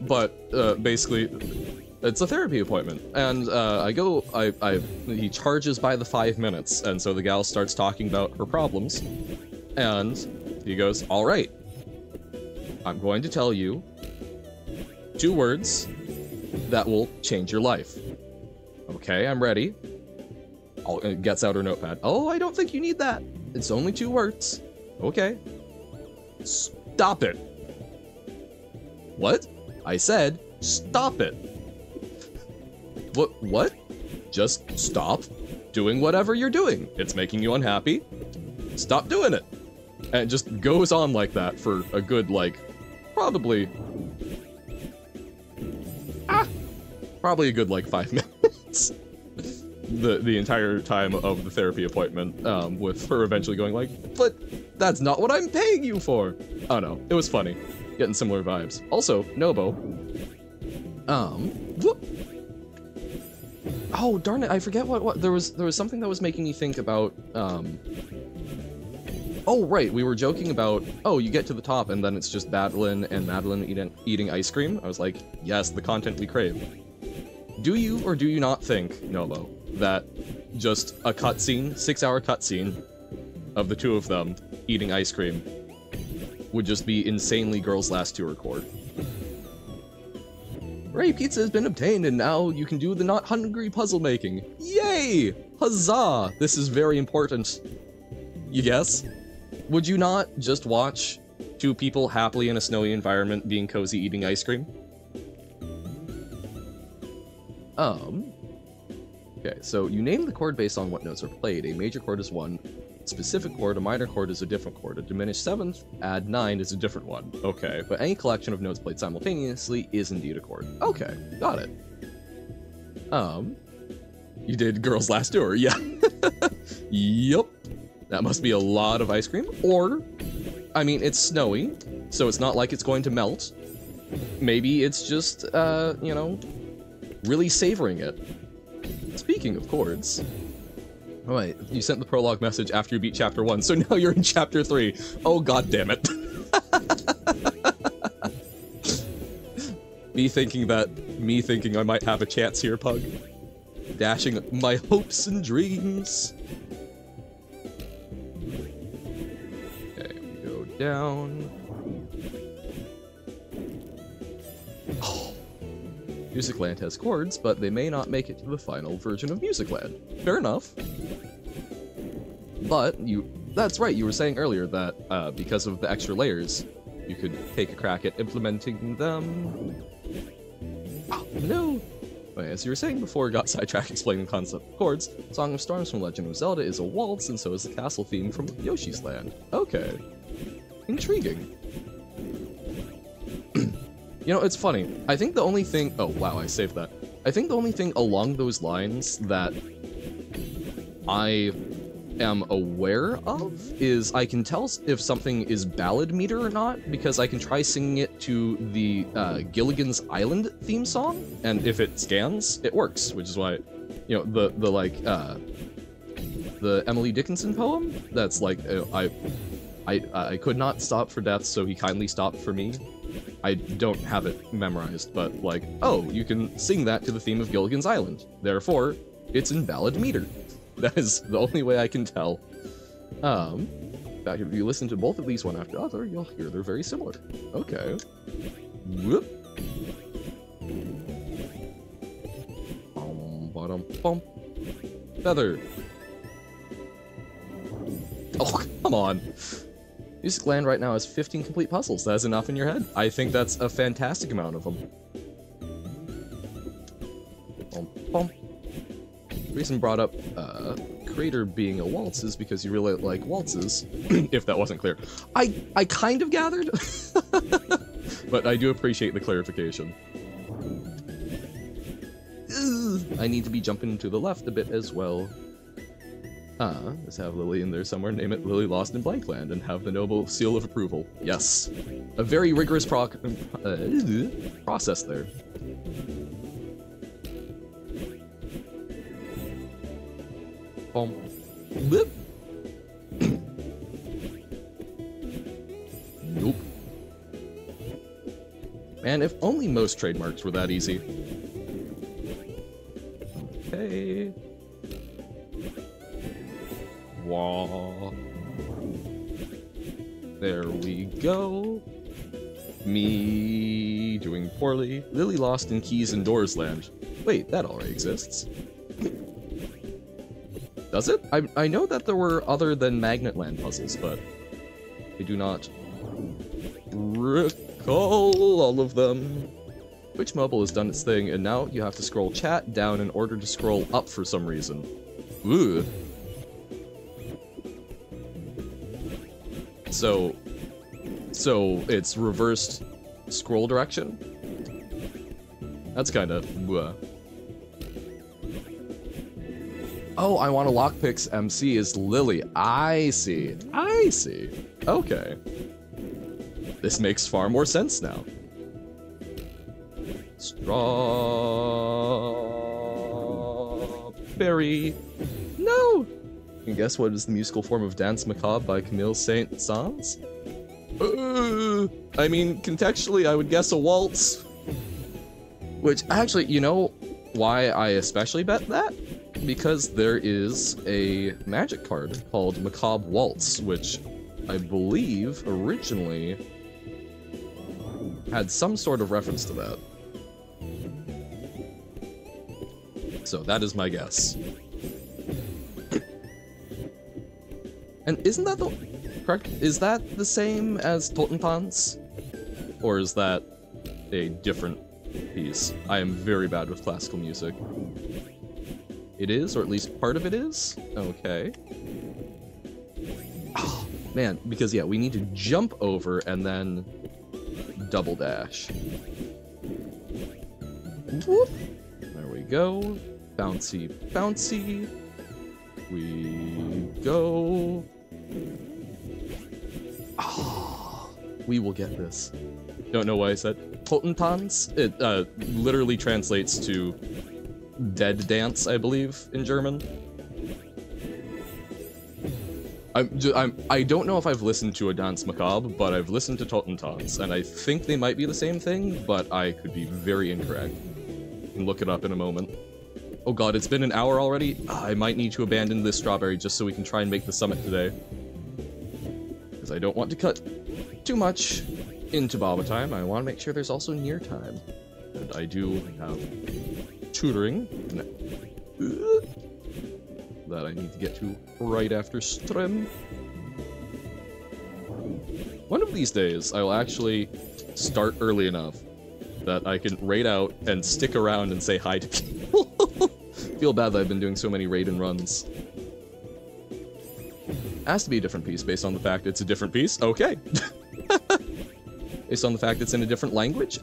Speaker 1: But basically It's a therapy appointment, and he charges by the 5 minutes, and so the gal starts talking about her problems, and he goes, all right, I'm going to tell you 2 words that will change your life. Okay, I'm ready. Gets out her notepad. Oh, I don't think you need that. It's only 2 words. Okay. Stop it. What? I said, stop it. What? Just stop doing whatever you're doing. It's making you unhappy. Stop doing it. And it just goes on like that for a good, like, probably a good, like, 5 minutes. The entire time of the therapy appointment, with her eventually going like, but that's not what I'm paying you for. Oh no, it was funny. Getting similar vibes. Also, Nobo. Oh, darn it, I forget what there was something that was making me think about, oh, right, we were joking about, oh, you get to the top and then it's just Madeline and Madeline eating ice cream. I was like, yes, the content we crave. Do you or do you not think, Nobo, that just a cutscene, 6-hour cutscene of the 2 of them eating ice cream would just be insanely girls' last to record? Ray Pizza has been obtained, and now you can do the not hungry puzzle making. Yay! Huzzah! This is very important. Yes? Would you not just watch 2 people happily in a snowy environment being cozy eating ice cream? Okay, so you name the chord based on what notes are played. A major chord is one specific chord, a minor chord is a different chord, a diminished 7th, add 9 is a different one. Okay, but any collection of notes played simultaneously is indeed a chord. Okay, got it. You did Girls Last Tour, yeah. Yup. That must be a lot of ice cream, or, I mean, it's snowy, so it's not like it's going to melt. Maybe it's just, you know, really savoring it. Speaking of chords... Oh wait, you sent the prologue message after you beat chapter 1, so now you're in chapter 3. Oh, god damn it. Me thinking I might have a chance here, Pug. Dashing my hopes and dreams. Okay, we go down. Oh. Musicland has chords, but they may not make it to the final version of Musicland. Fair enough. But that's right, you were saying earlier that because of the extra layers, you could take a crack at implementing them. Oh, no! Wait, as you were saying before, got sidetracked explaining the concept of chords, Song of Storms from Legend of Zelda is a waltz, and so is the castle theme from Yoshi's Land. Okay. Intriguing. You know, it's funny. I think the only thing... Oh, wow, I saved that. I think the only thing along those lines that I am aware of is I can tell if something is ballad meter or not, because I can try singing it to the Gilligan's Island theme song, and if it scans, it works, which is why, you know, the Emily Dickinson poem, that's like, I could not stop for death, so he kindly stopped for me. I don't have it memorized, but like, oh, you can sing that to the theme of Gilligan's Island. Therefore, it's in ballad meter. That is the only way I can tell. In fact, if you listen to both of these one after the other, you'll hear they're very similar. Okay. Whoop. Bottom, bump. Feather. Oh, come on. Musicland right now has 15 complete puzzles. That is enough in your head. I think that's a fantastic amount of them. The reason brought up Crater being a waltz is because you really like waltzes, if that wasn't clear. I kind of gathered, but I do appreciate the clarification. I need to be jumping to the left a bit as well. Let's have Lily in there somewhere, name it Lily Lost in Blankland, and have the noble seal of approval. Yes. A very rigorous process there. Nope. Man, if only most trademarks were that easy. Okay. Wah. There we go. Me doing poorly. Lily lost in Keys and Doors Land. Wait, that already exists. Does it? I know that there were other than Magnet Land puzzles, but I do not recall all of them. Twitch Mobile has done its thing, and now you have to scroll chat down in order to scroll up for some reason. Ooh. So it's reversed scroll direction? That's kinda... Oh, I want to lockpicks MC is Lily. I see. I see. Okay. This makes far more sense now. Strawberry. No! And guess what is the musical form of Dance Macabre by Camille Saint-Saëns? I mean, contextually, I would guess a waltz. Which, actually, you know why I especially bet that? Because there is a magic card called Macabre Waltz, which I believe originally had some sort of reference to that. So that is my guess. And isn't that the... correct? Is that the same as Totentanz? Or is that a different piece? I am very bad with classical music. It is, or at least part of it is? Okay. Oh, man, because yeah, we need to jump over and then double dash. Whoop! There we go. Bouncy, bouncy. We go. Oh, we will get this. Don't know why I said Totentanz. It literally translates to dead dance, I believe, in German. I don't know if I've listened to a Dance Macabre, but I've listened to Totentanz, and I think they might be the same thing, but I could be very incorrect. I can look it up in a moment. Oh god, it's been an hour already? I might need to abandon this strawberry just so we can try and make the summit today. Because I don't want to cut too much into Baba time. I want to make sure there's also near time. And I do have tutoring that I need to get to right after stream. One of these days, I will actually start early enough that I can raid out and stick around and say hi to people. Feel bad that I've been doing so many raid and runs. Has to be a different piece based on the fact it's a different piece? Okay. Based on the fact it's in a different language?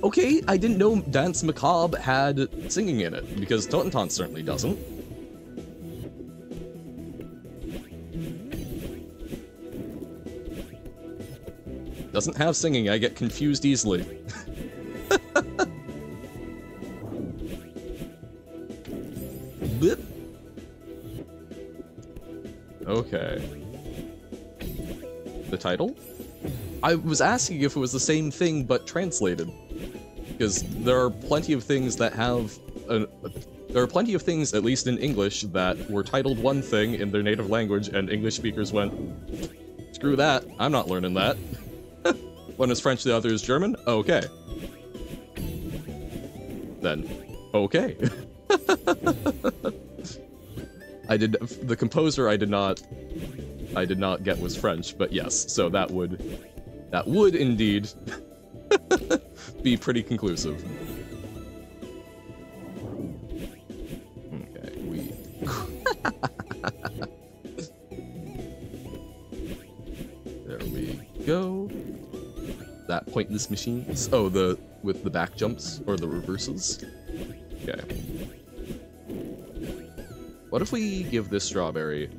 Speaker 1: Okay, I didn't know Dance Macabre had singing in it, because Totentanz certainly doesn't. Doesn't have singing, I get confused easily. Okay. The title? I was asking if it was the same thing, but translated. Because there are plenty of things that have... there are plenty of things, at least in English, that were titled one thing in their native language, and English speakers went, screw that, I'm not learning that. One is French, the other is German? Okay. Then, okay. The composer I did not get was French, but yes, so that would indeed be pretty conclusive. Okay, there we go. That pointless machines. Oh, with the back jumps or the reverses. Okay. What if we give this strawberry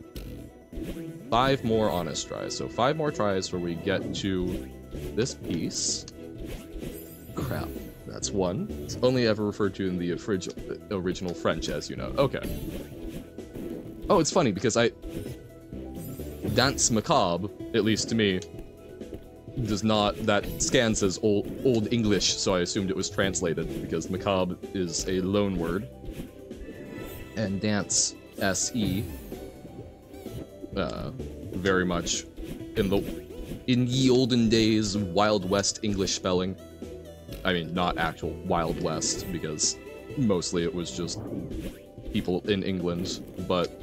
Speaker 1: 5 more honest tries? So 5 more tries where we get to this piece. Crap, that's 1. It's only ever referred to in the original French, as you know. Okay. Oh, it's funny because Dance Macabre, at least to me, does not, that scans as old English, so I assumed it was translated, because macabre is a loan word. And dance, S-E, very much in ye olden days, Wild West English spelling. I mean, not actual Wild West, because mostly it was just people in England, but...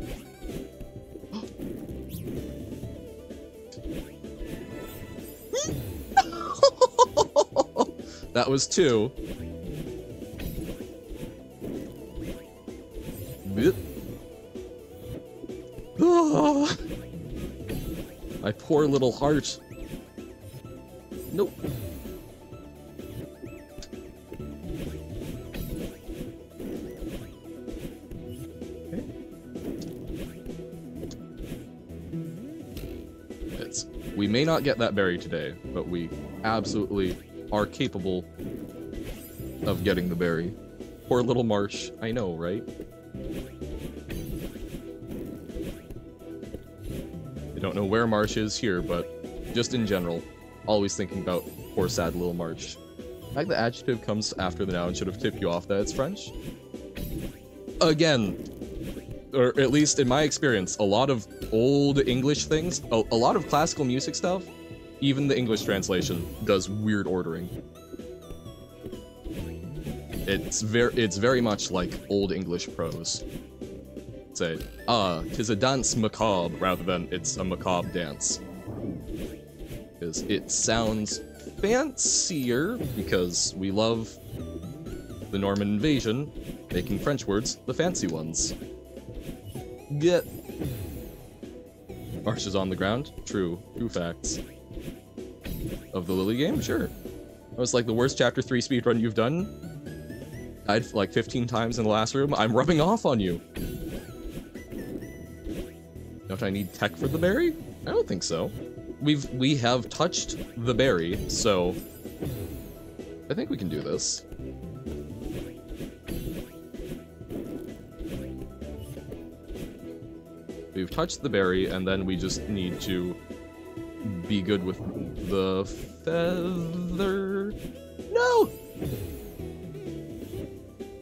Speaker 1: That was 2. My poor little heart. Nope. Okay. We may not get that berry today, but we absolutely are capable of getting the berry. Poor little Marsh. I know, right? I don't know where Marsh is here, but just in general, always thinking about poor sad little Marsh. The fact the adjective comes after the noun should have tipped you off that it's French. Again, or at least in my experience, a lot of old English things, a lot of classical music stuff, even the English translation does weird ordering. It's very much like old English prose. Say, tis a dance macabre, rather than it's a macabre dance. Because it sounds fancier, because we love the Norman invasion, making French words the fancy ones. Get. Marsh is on the ground. True facts. Of the Lily game? Sure. That was like the worst Chapter 3 speedrun you've done. Died like 15 times in the last room. I'm rubbing off on you. Don't I need tech for the berry? I don't think so. We have touched the berry, so I think we can do this. We've touched the berry, and then we just need to be good with the feather. No!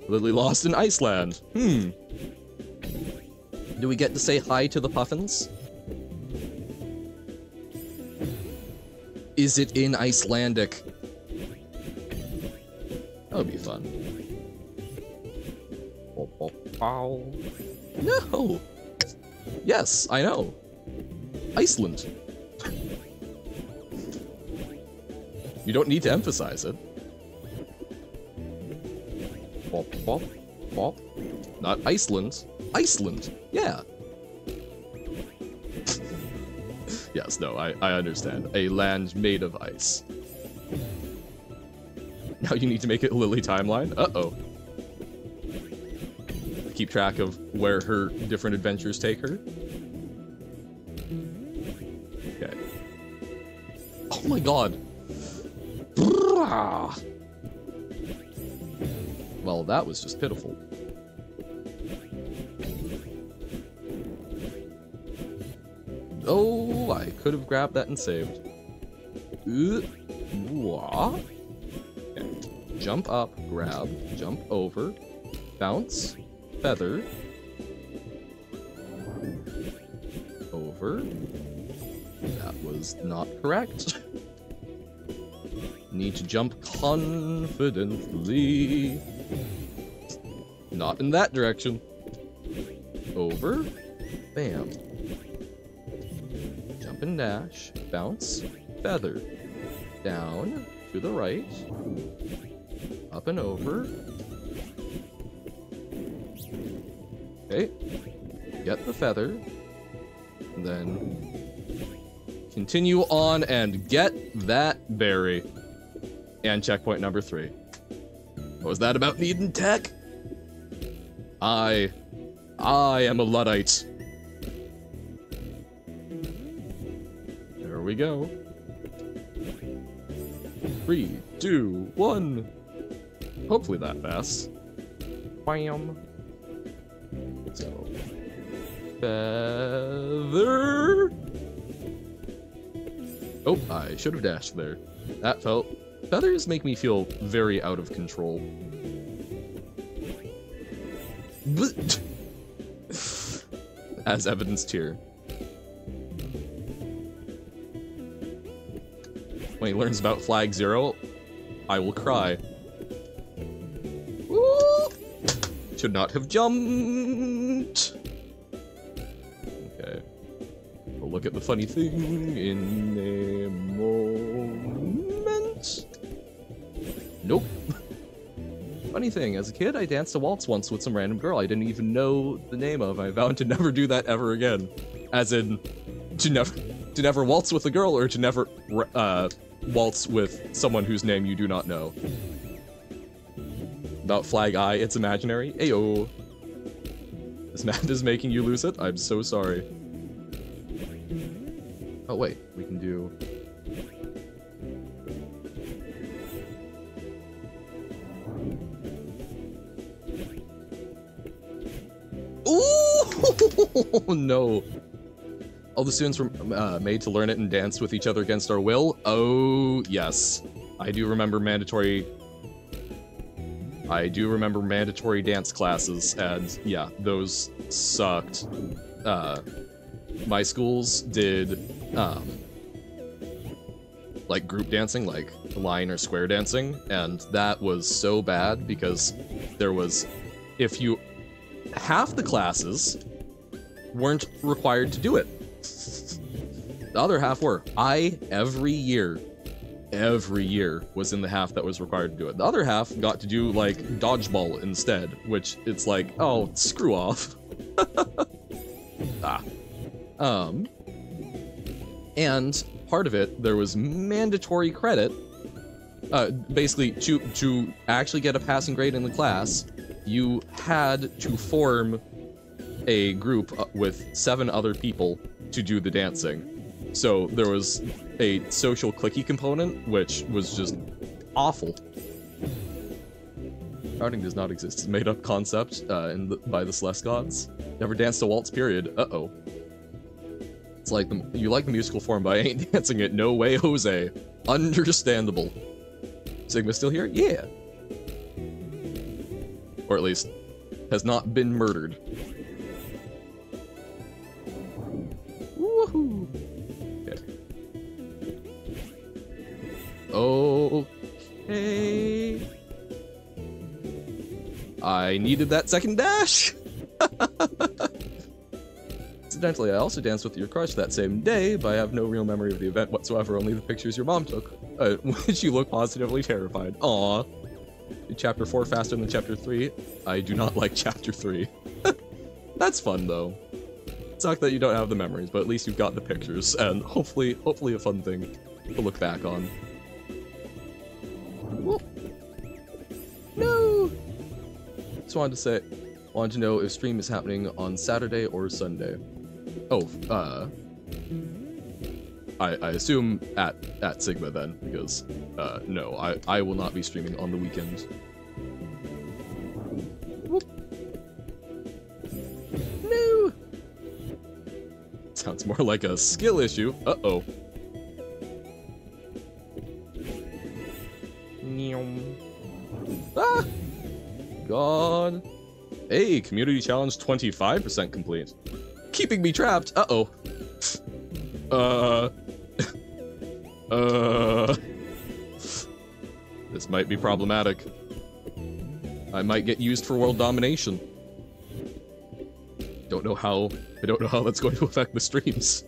Speaker 1: Lily lost in Iceland. Do we get to say hi to the puffins? Is it in Icelandic? That would be fun. No! Yes, I know. Iceland. You don't need to emphasize it. Bop, bop, bop. Not Iceland. Iceland! Yeah! Yes, no, I understand. A land made of ice. Now you need to make it a Lily timeline? Uh-oh. Keep track of where her different adventures take her. Okay. Oh my god! Well, that was just pitiful. Oh, I could have grabbed that and saved. Okay. Jump up, grab, jump over, bounce, feather, over. That was not correct. Need to jump confidently. Not in that direction. Over. Bam. Jump and dash. Bounce. Feather. Down. To the right. Up and over. Okay. Get the feather. And then continue on and get that berry. And checkpoint number 3. What was that about needing tech? I am a Luddite. There we go. 3, 2, 1. Hopefully that fast. Bam. So, feather. Oh, I should have dashed there. That felt... Feathers make me feel very out of control. As evidenced here. When he learns about Flag Zero, I will cry. Ooh! Should not have jumped! Okay. We'll look at the funny thing in a moment. Nope. Funny thing, as a kid, I danced a waltz once with some random girl I didn't even know the name of. I vowed to never do that ever again. As in, to never waltz with a girl, or to never, waltz with someone whose name you do not know. About Flag Eye, it's imaginary. Ayo. This map is making you lose it? I'm so sorry. Oh wait, we can do... Ooh! No. All the students were made to learn it and dance with each other against our will? Oh, yes. I do remember mandatory dance classes, and yeah, those sucked. My schools did, like group dancing, like line or square dancing, and that was so bad because there was, half the classes weren't required to do it. The other half were. Every year was in the half that was required to do it. The other half got to do, like, dodgeball instead, which it's like, oh, screw off. And part of it, there was mandatory credit. Basically, to actually get a passing grade in the class, you had to form a group with 7 other people to do the dancing. So there was a social clicky component, which was just awful. Routing does not exist. It's a made-up concept by the Celeste gods. Never danced a waltz, period. Uh-oh. It's like, you like the musical form, but I ain't dancing it. No way, Jose. Understandable. Sigma still here? Yeah. Or at least, has not been murdered. Woohoo! Okay. I needed that second dash! Incidentally, I also danced with your crush that same day, but I have no real memory of the event whatsoever, only the pictures your mom took, which you look positively terrified. Aww. Chapter 4 faster than Chapter 3. I do not like Chapter 3. That's fun, though. Suck that you don't have the memories, but at least you've got the pictures, and hopefully a fun thing to look back on. Whoop. No! Just wanted to know if stream is happening on Saturday or Sunday. Oh, I assume at Sigma then, because, no, I will not be streaming on the weekend. Whoop. No! Sounds more like a skill issue. Uh-oh. Ah! God. Hey, community challenge 25% complete. Keeping me trapped. Uh-oh. This might be problematic. I might get used for world domination. I don't know how that's going to affect the streams.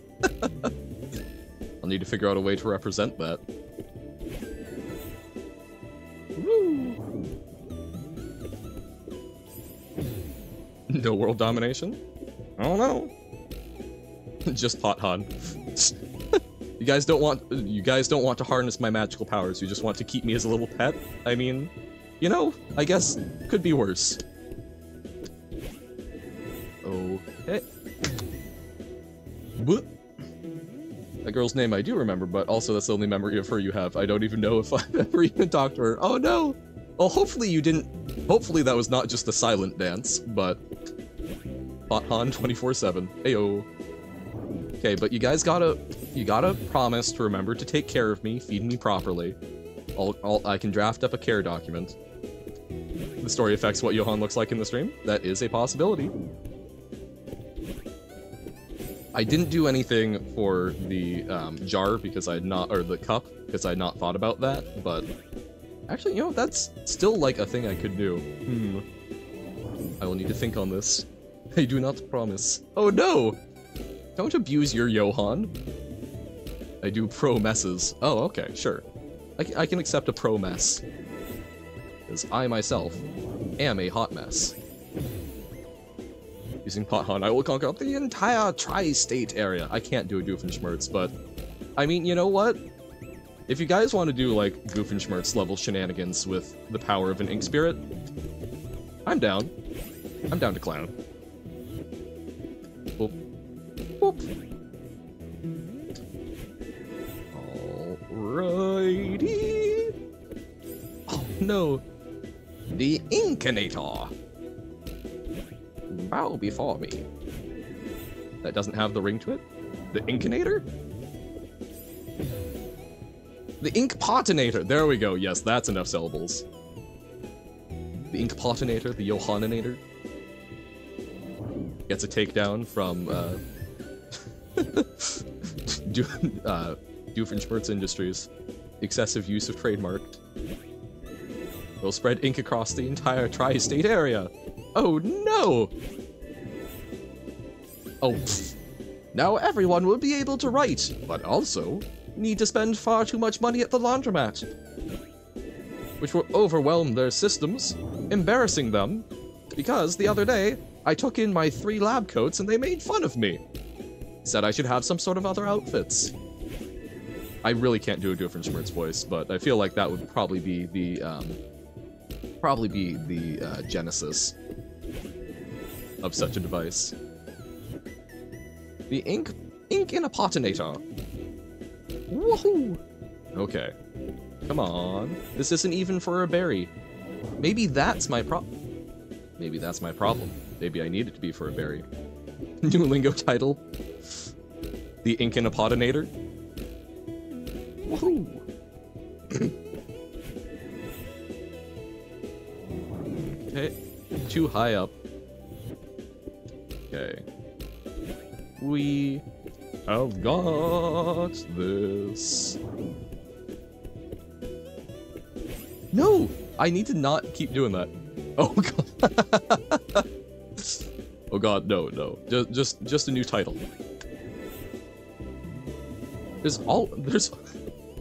Speaker 1: I'll need to figure out a way to represent that. Woo! No world domination? I don't know. Just Hot Han. You guys don't want to harness my magical powers. You just want to keep me as a little pet. I mean, you know, I guess could be worse. Okay. What? That girl's name I do remember, but also that's the only memory of her you have. I don't even know if I've ever even talked to her. Oh no! Well, hopefully you didn't. Hopefully that was not just a silent dance, but Hot Han 24/7. Ayo. Okay, but you guys gotta You gotta promise to remember to take care of me, feed me properly. I can draft up a care document. The story affects what Johan looks like in the stream. That is a possibility. I didn't do anything for the jar because I had not, or the cup, because I had not thought about that, but actually, you know, that's still like a thing I could do. I will need to think on this. I do not promise. Oh no! Don't abuse your Johan. I do pro messes. Oh, okay, sure. I can accept a pro mess. Because I myself am a hot mess. Using Pot Hunt, I will conquer up the entire tri-state area. I can't do a Doofenshmirtz, but I mean, you know what? If you guys want to do like Doofenshmirtz level shenanigans with the power of an Ink Spirit, I'm down. I'm down to clown. Boop. Boop. Alrighty. Oh no. The Inkinator. Bow before me. That doesn't have the ring to it? The Inkinator? The Inkpotinator. There we go. Yes, that's enough syllables. The Inkpotinator, the Johanninator. Gets a takedown from Doofenshmirtz Industries. Excessive use of trademark. Will spread ink across the entire tri-state area. Oh no! Oh, pfft. Now everyone will be able to write, but also need to spend far too much money at the laundromat, which will overwhelm their systems, embarrassing them, because the other day, I took in my 3 lab coats and they made fun of me. Said I should have some sort of other outfits. I really can't do a Doofenshmirtz voice, but I feel like that would probably be the, genesis of such a device. The Inkinator. Woohoo! Okay. Come on. This isn't even for a berry. Maybe that's my Maybe that's my problem. Maybe I need it to be for a berry. New lingo title. The Inkinator. Woohoo! Okay. Too high up. Okay. We have got this. No! I need to not keep doing that. Oh god. Oh god, no. Just a new title. There's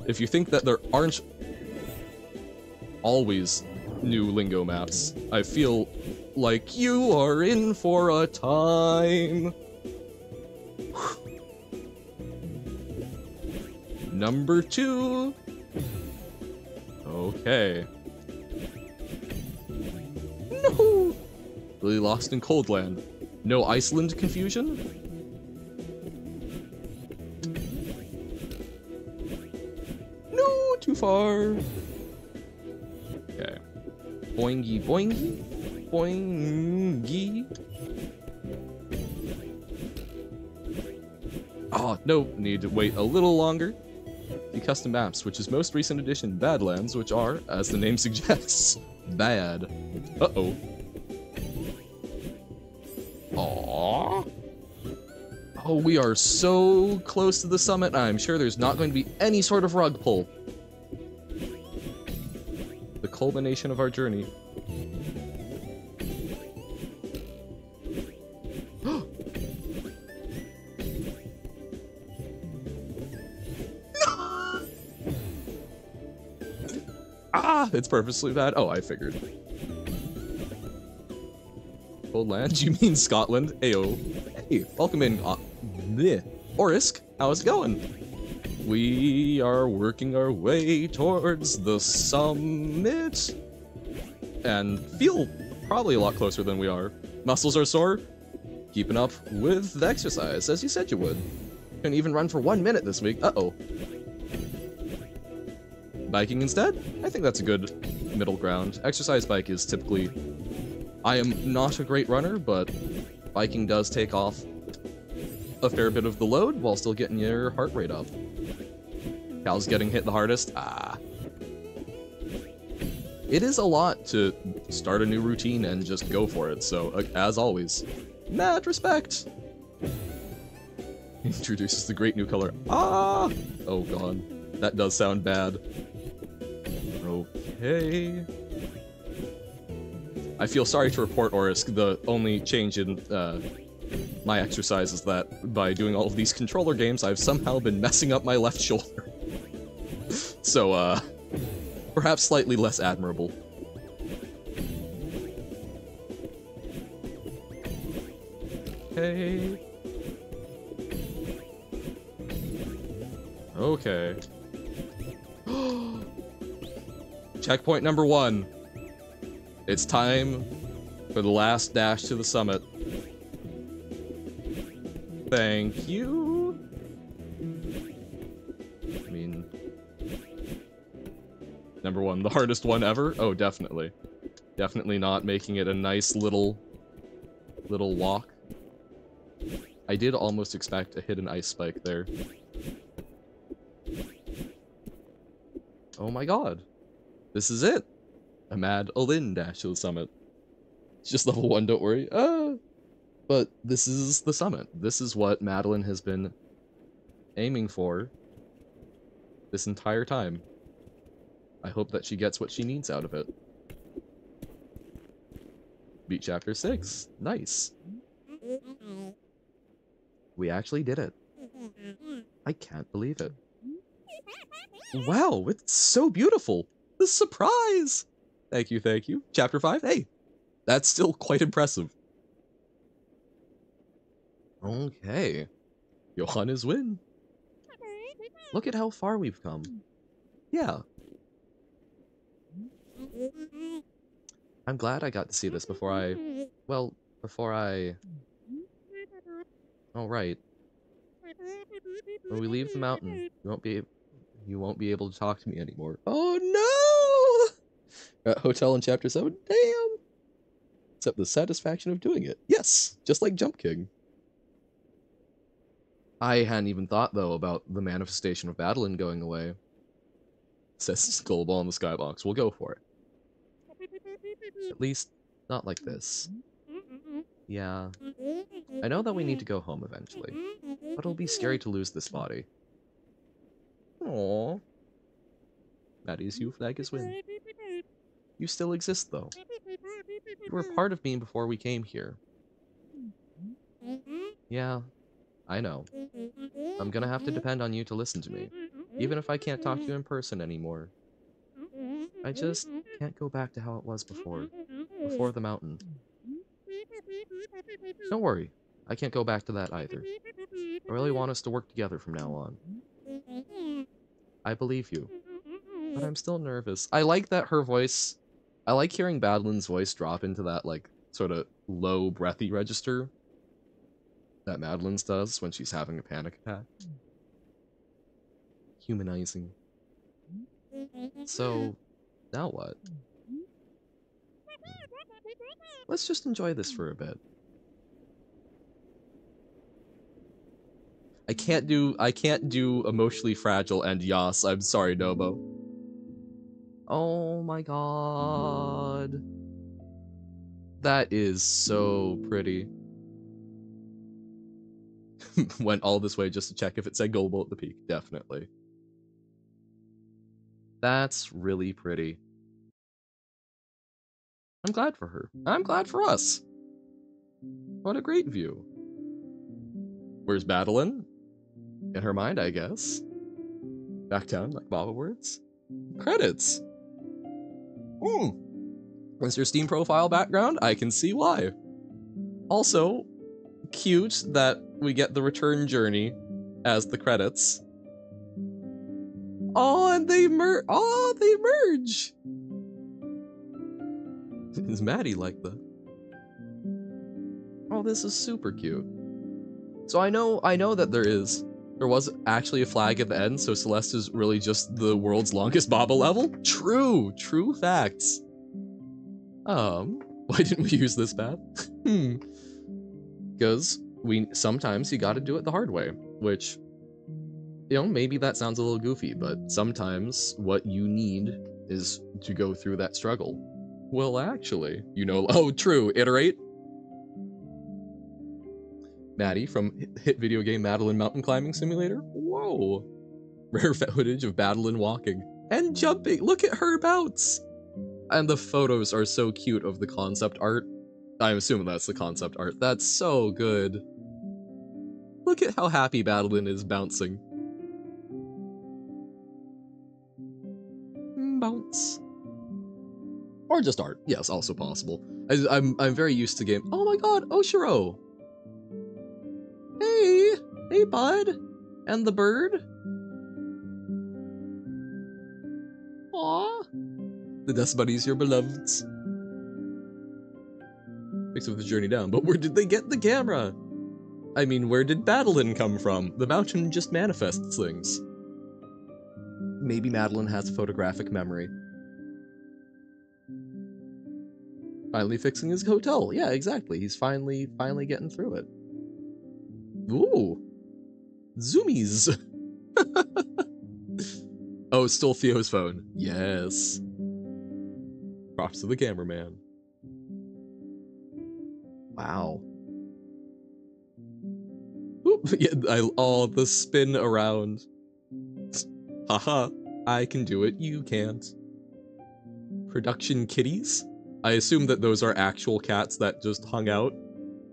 Speaker 1: if you think that there aren't always new lingo maps, I feel like you are in for a time. Number 2. Okay. No! Really lost in Coldland. No Iceland confusion? No, too far. Okay. Boingy boingy. Boingy. Oh, no, need to wait a little longer. The custom maps, which is most recent edition Badlands, which are, as the name suggests, bad. Uh-oh. Aww. Oh, we are so close to the summit, I'm sure there's not going to be any sort of rug pull. The culmination of our journey. Ah, it's purposely bad. Oh, I figured. Old land? You mean Scotland? Ayo. Hey, welcome in, Orisk. How's it going? We are working our way towards the summit. And feel probably a lot closer than we are. Muscles are sore. Keeping up with the exercise, as you said you would. Couldn't even run for 1 minute this week. Uh-oh. Biking instead? I think that's a good middle ground. Exercise bike is typically... I am not a great runner, but biking does take off a fair bit of the load while still getting your heart rate up. Cal's getting hit the hardest. Ah. It is a lot to start a new routine and just go for it, so as always, mad respect! Introduces the great new color. Ah! Oh god, that does sound bad. Okay. I feel sorry to report, Orisk, the only change in my exercise is that by doing all of these controller games, I've somehow been messing up my left shoulder. So, perhaps slightly less admirable. Okay. Okay. Checkpoint number 1. It's time for the last dash to the summit. Thank you. I mean, number 1, the hardest one ever? Oh, definitely. Definitely not making it a nice little walk. I did almost expect to hit an ice spike there. Oh my god. This is it. A Madeline dash to the summit. It's just level 1, don't worry. But this is the summit. This is what Madeline has been aiming for this entire time. I hope that she gets what she needs out of it. Beat chapter 6. Nice. We actually did it. I can't believe it. Wow, it's so beautiful. The surprise! Thank you, thank you. Chapter 5, hey, that's still quite impressive. Okay. Johanna's win. Look at how far we've come. Yeah. I'm glad I got to see this before I... Well, before I... Oh, right. When we leave the mountain, you won't be able to talk to me anymore. Oh no! At hotel in chapter 7? Damn! Except the satisfaction of doing it. Yes! Just like Jump King. I hadn't even thought, though, about the manifestation of Madeline going away. It says gullible on the skybox. We'll go for it. At least, not like this. Yeah. I know that we need to go home eventually, but it'll be scary to lose this body. Aww. Maddie's you flag is win. You still exist, though. You were part of me before we came here. Yeah, I know. I'm gonna have to depend on you to listen to me, even if I can't talk to you in person anymore. I just can't go back to how it was before the mountain. Don't worry, I can't go back to that either. I really want us to work together from now on. I believe you, but I'm still nervous. I like that her voice, I like hearing Madeline's voice drop into that, like, sort of low, breathy register that Madeline's does when she's having a panic attack. Humanizing. So, now what? Let's just enjoy this for a bit. I can't do emotionally fragile and yas. I'm sorry, Nobo. Oh my god. That is so pretty. Went all this way just to check if it said gullible at the peak. Definitely. That's really pretty. I'm glad for her. I'm glad for us. What a great view. Where's Madeline? In her mind, I guess. Back down, like Baba words. Credits. What's your Steam profile background? I can see why. Also, cute that we get the return journey as the credits. Oh, and they merge. Oh, they merge. Is Maddie like that? Oh, this is super cute. So I know that there was actually a flag at the end, so Celeste is really just the world's longest Baba level? True facts. Why didn't we use this path? Because Sometimes you gotta do it the hard way, which, you know, maybe that sounds a little goofy, but sometimes what you need is to go through that struggle. Well, actually, you know, oh, true, iterate. Maddie from hit video game Madeline Mountain Climbing Simulator. Whoa. Rare footage of Madeline walking and jumping. Look at her bounce. And the photos are so cute of the concept art. I'm assuming that's the concept art. That's so good. Look at how happy Madeline is bouncing. Bounce. Or just art. Yes, also possible. I'm very used to game. Oh my god, Oshiro! Hey! Hey, bud! And the bird? Aww. The dust bunnies, your beloveds. Picks up the journey down, but where did they get the camera? I mean, where did Madeline come from? The mountain just manifests things. Maybe Madeline has photographic memory. Finally fixing his hotel. Yeah, exactly. He's finally getting through it. Ooh. Zoomies. Oh, stole Theo's phone. Yes. Props to the cameraman. Wow. Oop, yeah, oh, the spin around. Haha, I can do it, you can't. Production kitties? I assume that those are actual cats that just hung out,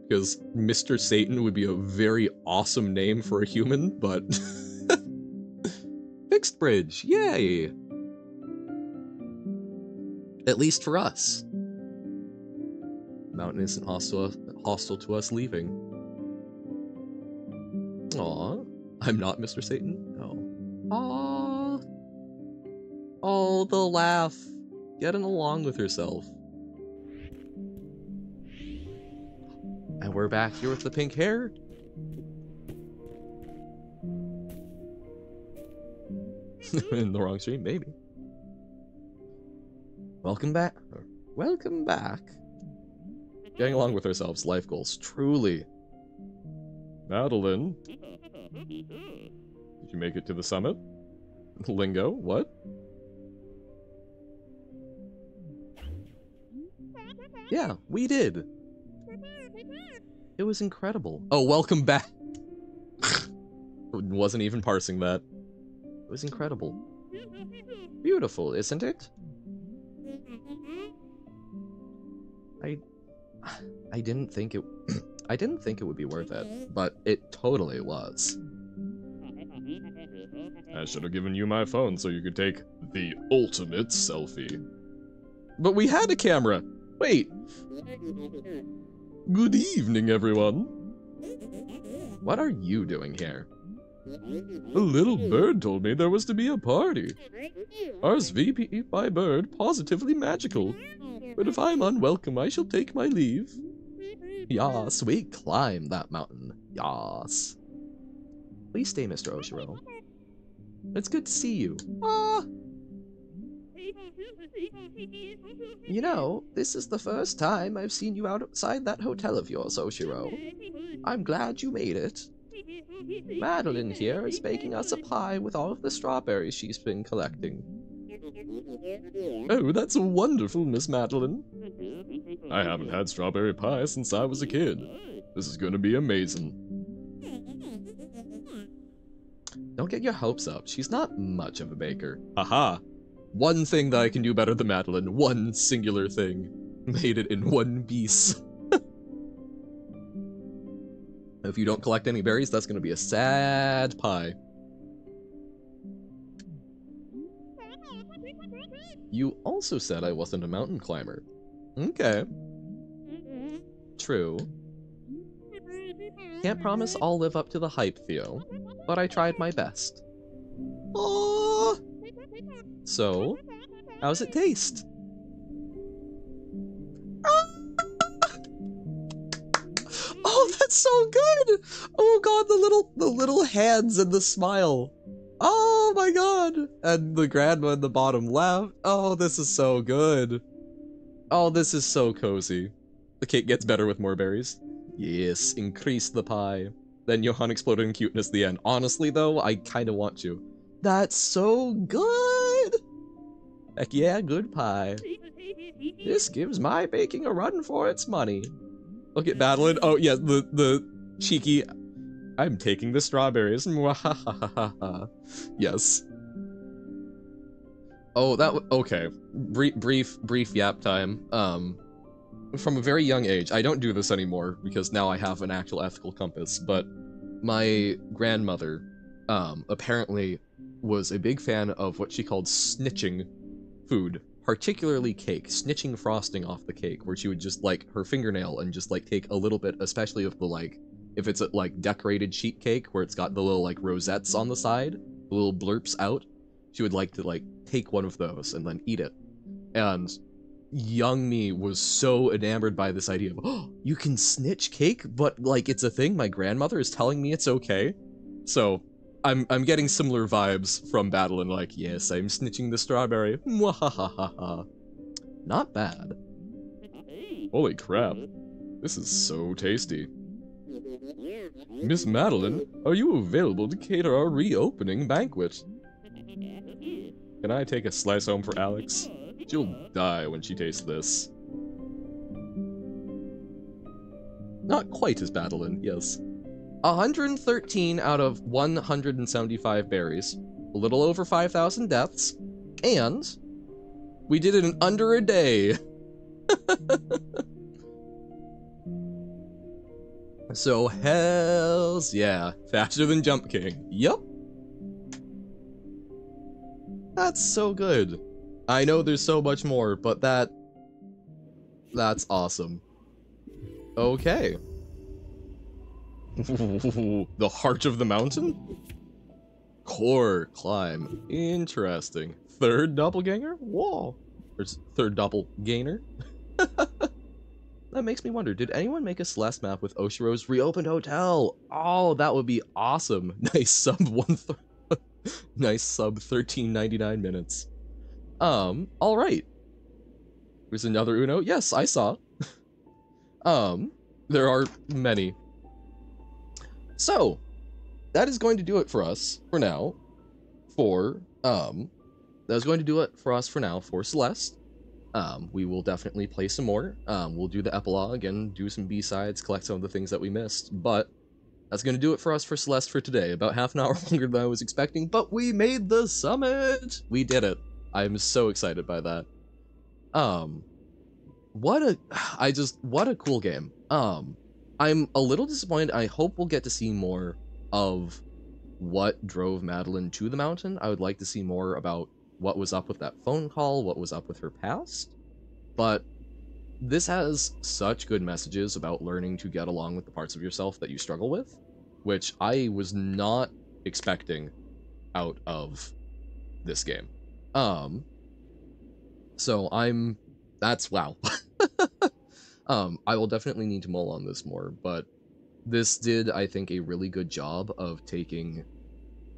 Speaker 1: because Mr. Satan would be a very awesome name for a human, but... Fixed bridge, yay! At least for us. Mountain isn't hostile to us leaving. Aw, I'm not Mr. Satan? No. Aw. Oh, the laugh. Getting along with herself. And we're back here with the pink hair. In the wrong stream, maybe. Welcome back. Welcome back. Getting along with ourselves. Life goals. Truly. Madeline. Did you make it to the summit? Lingo? What? Yeah, we did. It was incredible. Oh, welcome back. Wasn't even parsing that. It was incredible. Beautiful, isn't it? I didn't think it I didn't think it would be worth it, but it totally was. I should have given you my phone so you could take the ultimate selfie. But we had a camera. Wait. Good evening, everyone. What are you doing here? A little bird told me there was to be a party. RSVP by bird, positively magical. But if I'm unwelcome, I shall take my leave. Yas, we climbed that mountain. Yas. Please stay, Mr. Oshiro. It's good to see you. Ah! You know, this is the first time I've seen you outside that hotel of yours, Oshiro. I'm glad you made it. Madeline here is baking us a pie with all of the strawberries she's been collecting. Oh, that's wonderful, Miss Madeline. I haven't had strawberry pie since I was a kid. This is gonna be amazing. Don't get your hopes up. She's not much of a baker. Haha. One thing that I can do better than Madeline. One singular thing. Made it in one piece. If you don't collect any berries, that's gonna be a sad pie. You also said I wasn't a mountain climber. Okay. True. Can't promise I'll live up to the hype, Theo, but I tried my best. Aww. So, how's it taste? Oh, that's so good! Oh god, the little hands and the smile. Oh my god! And the grandma in the bottom laughed. Oh, this is so good. Oh, this is so cozy. The cake gets better with more berries. Yes, increase the pie. Then Johann exploded in cuteness at the end. Honestly, though, I kind of want to. That's so good! Heck yeah, good pie. This gives my baking a run for its money. Look at Madeline. Oh, yeah, the cheeky... I'm taking the strawberries. Yes. Oh, okay. Brief yap time. From a very young age, I don't do this anymore because now I have an actual ethical compass, but my grandmother, apparently was a big fan of what she called snitching food, particularly cake, snitching frosting off the cake, where she would just, like, her fingernail and just, like, take a little bit, especially of the, like, if it's a, like, decorated sheet cake, where it's got the little, like, rosettes on the side, the little blurps out, she would like to, like, take one of those and then eat it. And young me was so enamored by this idea of, oh, you can snitch cake, but, like, it's a thing, my grandmother is telling me it's okay. So, I'm getting similar vibes from Madeline, like, yes, I'm snitching the strawberry. Mwahahaha. Not bad. Holy crap. This is so tasty. Miss Madeline, are you available to cater our reopening banquet? Can I take a slice home for Alex? She'll die when she tastes this. Not quite as Madeline, yes. 113 out of 175 berries, a little over 5,000 deaths, and we did it in under a day. So hells yeah, faster than Jump King. Yup. That's so good. I know there's so much more, but that's awesome. Okay. The heart of the mountain? Core climb. Interesting. Third doppelganger? Whoa. There's third doppelganger. That makes me wonder, did anyone make a Celeste map with Oshiro's reopened hotel? Oh, that would be awesome. Nice sub nice sub 13.99 minutes. Alright. There's another Uno. Yes, I saw. There are many. So, that is going to do it for us for now. That's going to do it for us for now for Celeste. We will definitely play some more. We'll do the epilogue and do some B-sides, collect some of the things that we missed, but that's going to do it for us for Celeste for today. About half an hour longer than I was expecting, but we made the summit! We did it. I'm so excited by that. What a cool game. I'm a little disappointed. I hope we'll get to see more of what drove Madeline to the mountain. I would like to see more about what was up with that phone call, what was up with her past. But this has such good messages about learning to get along with the parts of yourself that you struggle with, which I was not expecting out of this game. So that's wow. I will definitely need to mull on this more, but this did, I think, a really good job of taking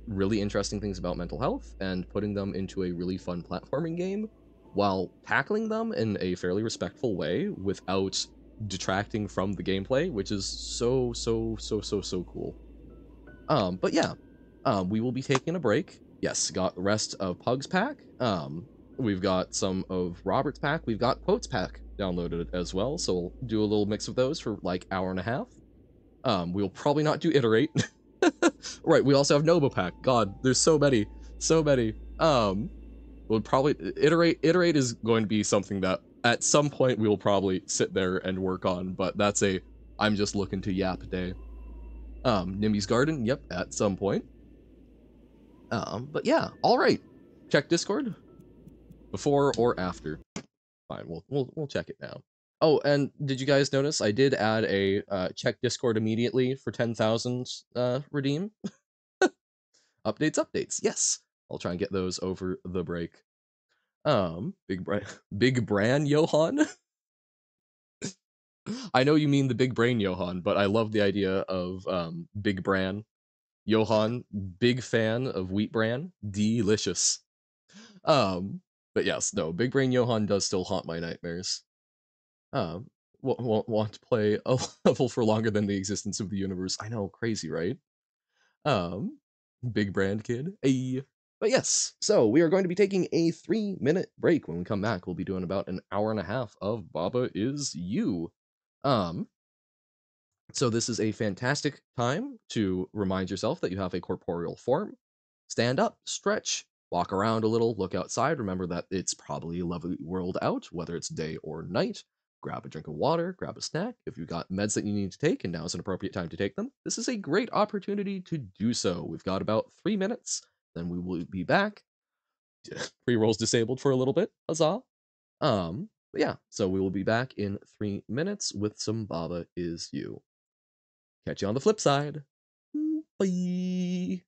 Speaker 1: really interesting things about mental health and putting them into a really fun platforming game while tackling them in a fairly respectful way without detracting from the gameplay, which is so cool. But yeah, we will be taking a break. Yes, got the rest of Pug's pack. We've got some of Robert's pack. We've got Quote's pack downloaded as well, so we'll do a little mix of those for like hour and a half. We'll probably not do Iterate. Right, we also have Nova pack. God, there's so many. We'll probably Iterate is going to be something that at some point we will probably sit there and work on, but that's a I'm just looking to yap day. Nimmy's Garden, yep, at some point. But yeah, all right. Check Discord before or after. Fine, we'll check it now. Oh, and did you guys notice I did add a check Discord immediately for 10,000 redeem? Updates. Yes, I'll try and get those over the break. Big Bran Johann. I know you mean the big brain Johann, but I love the idea of Big Bran Johann. Big fan of wheat bran. Delicious. But yes, no, Big Brain Johann does still haunt my nightmares. won't want to play a level for longer than the existence of the universe. I know, crazy, right? Um, Big brand kid. Ay. But yes, so we are going to be taking a 3-minute break. When we come back, we'll be doing about an hour and a half of Baba Is You. Um, so this is a fantastic time to remind yourself that you have a corporeal form. Stand up, stretch, walk around a little, look outside. Remember that it's probably a lovely world out, whether it's day or night. Grab a drink of water, grab a snack. If you've got meds that you need to take and now is an appropriate time to take them, this is a great opportunity to do so. We've got about 3 minutes, then we will be back. Pre-rolls disabled for a little bit, huzzah. But yeah, so we will be back in 3 minutes with some Baba Is You. Catch you on the flip side. Bye.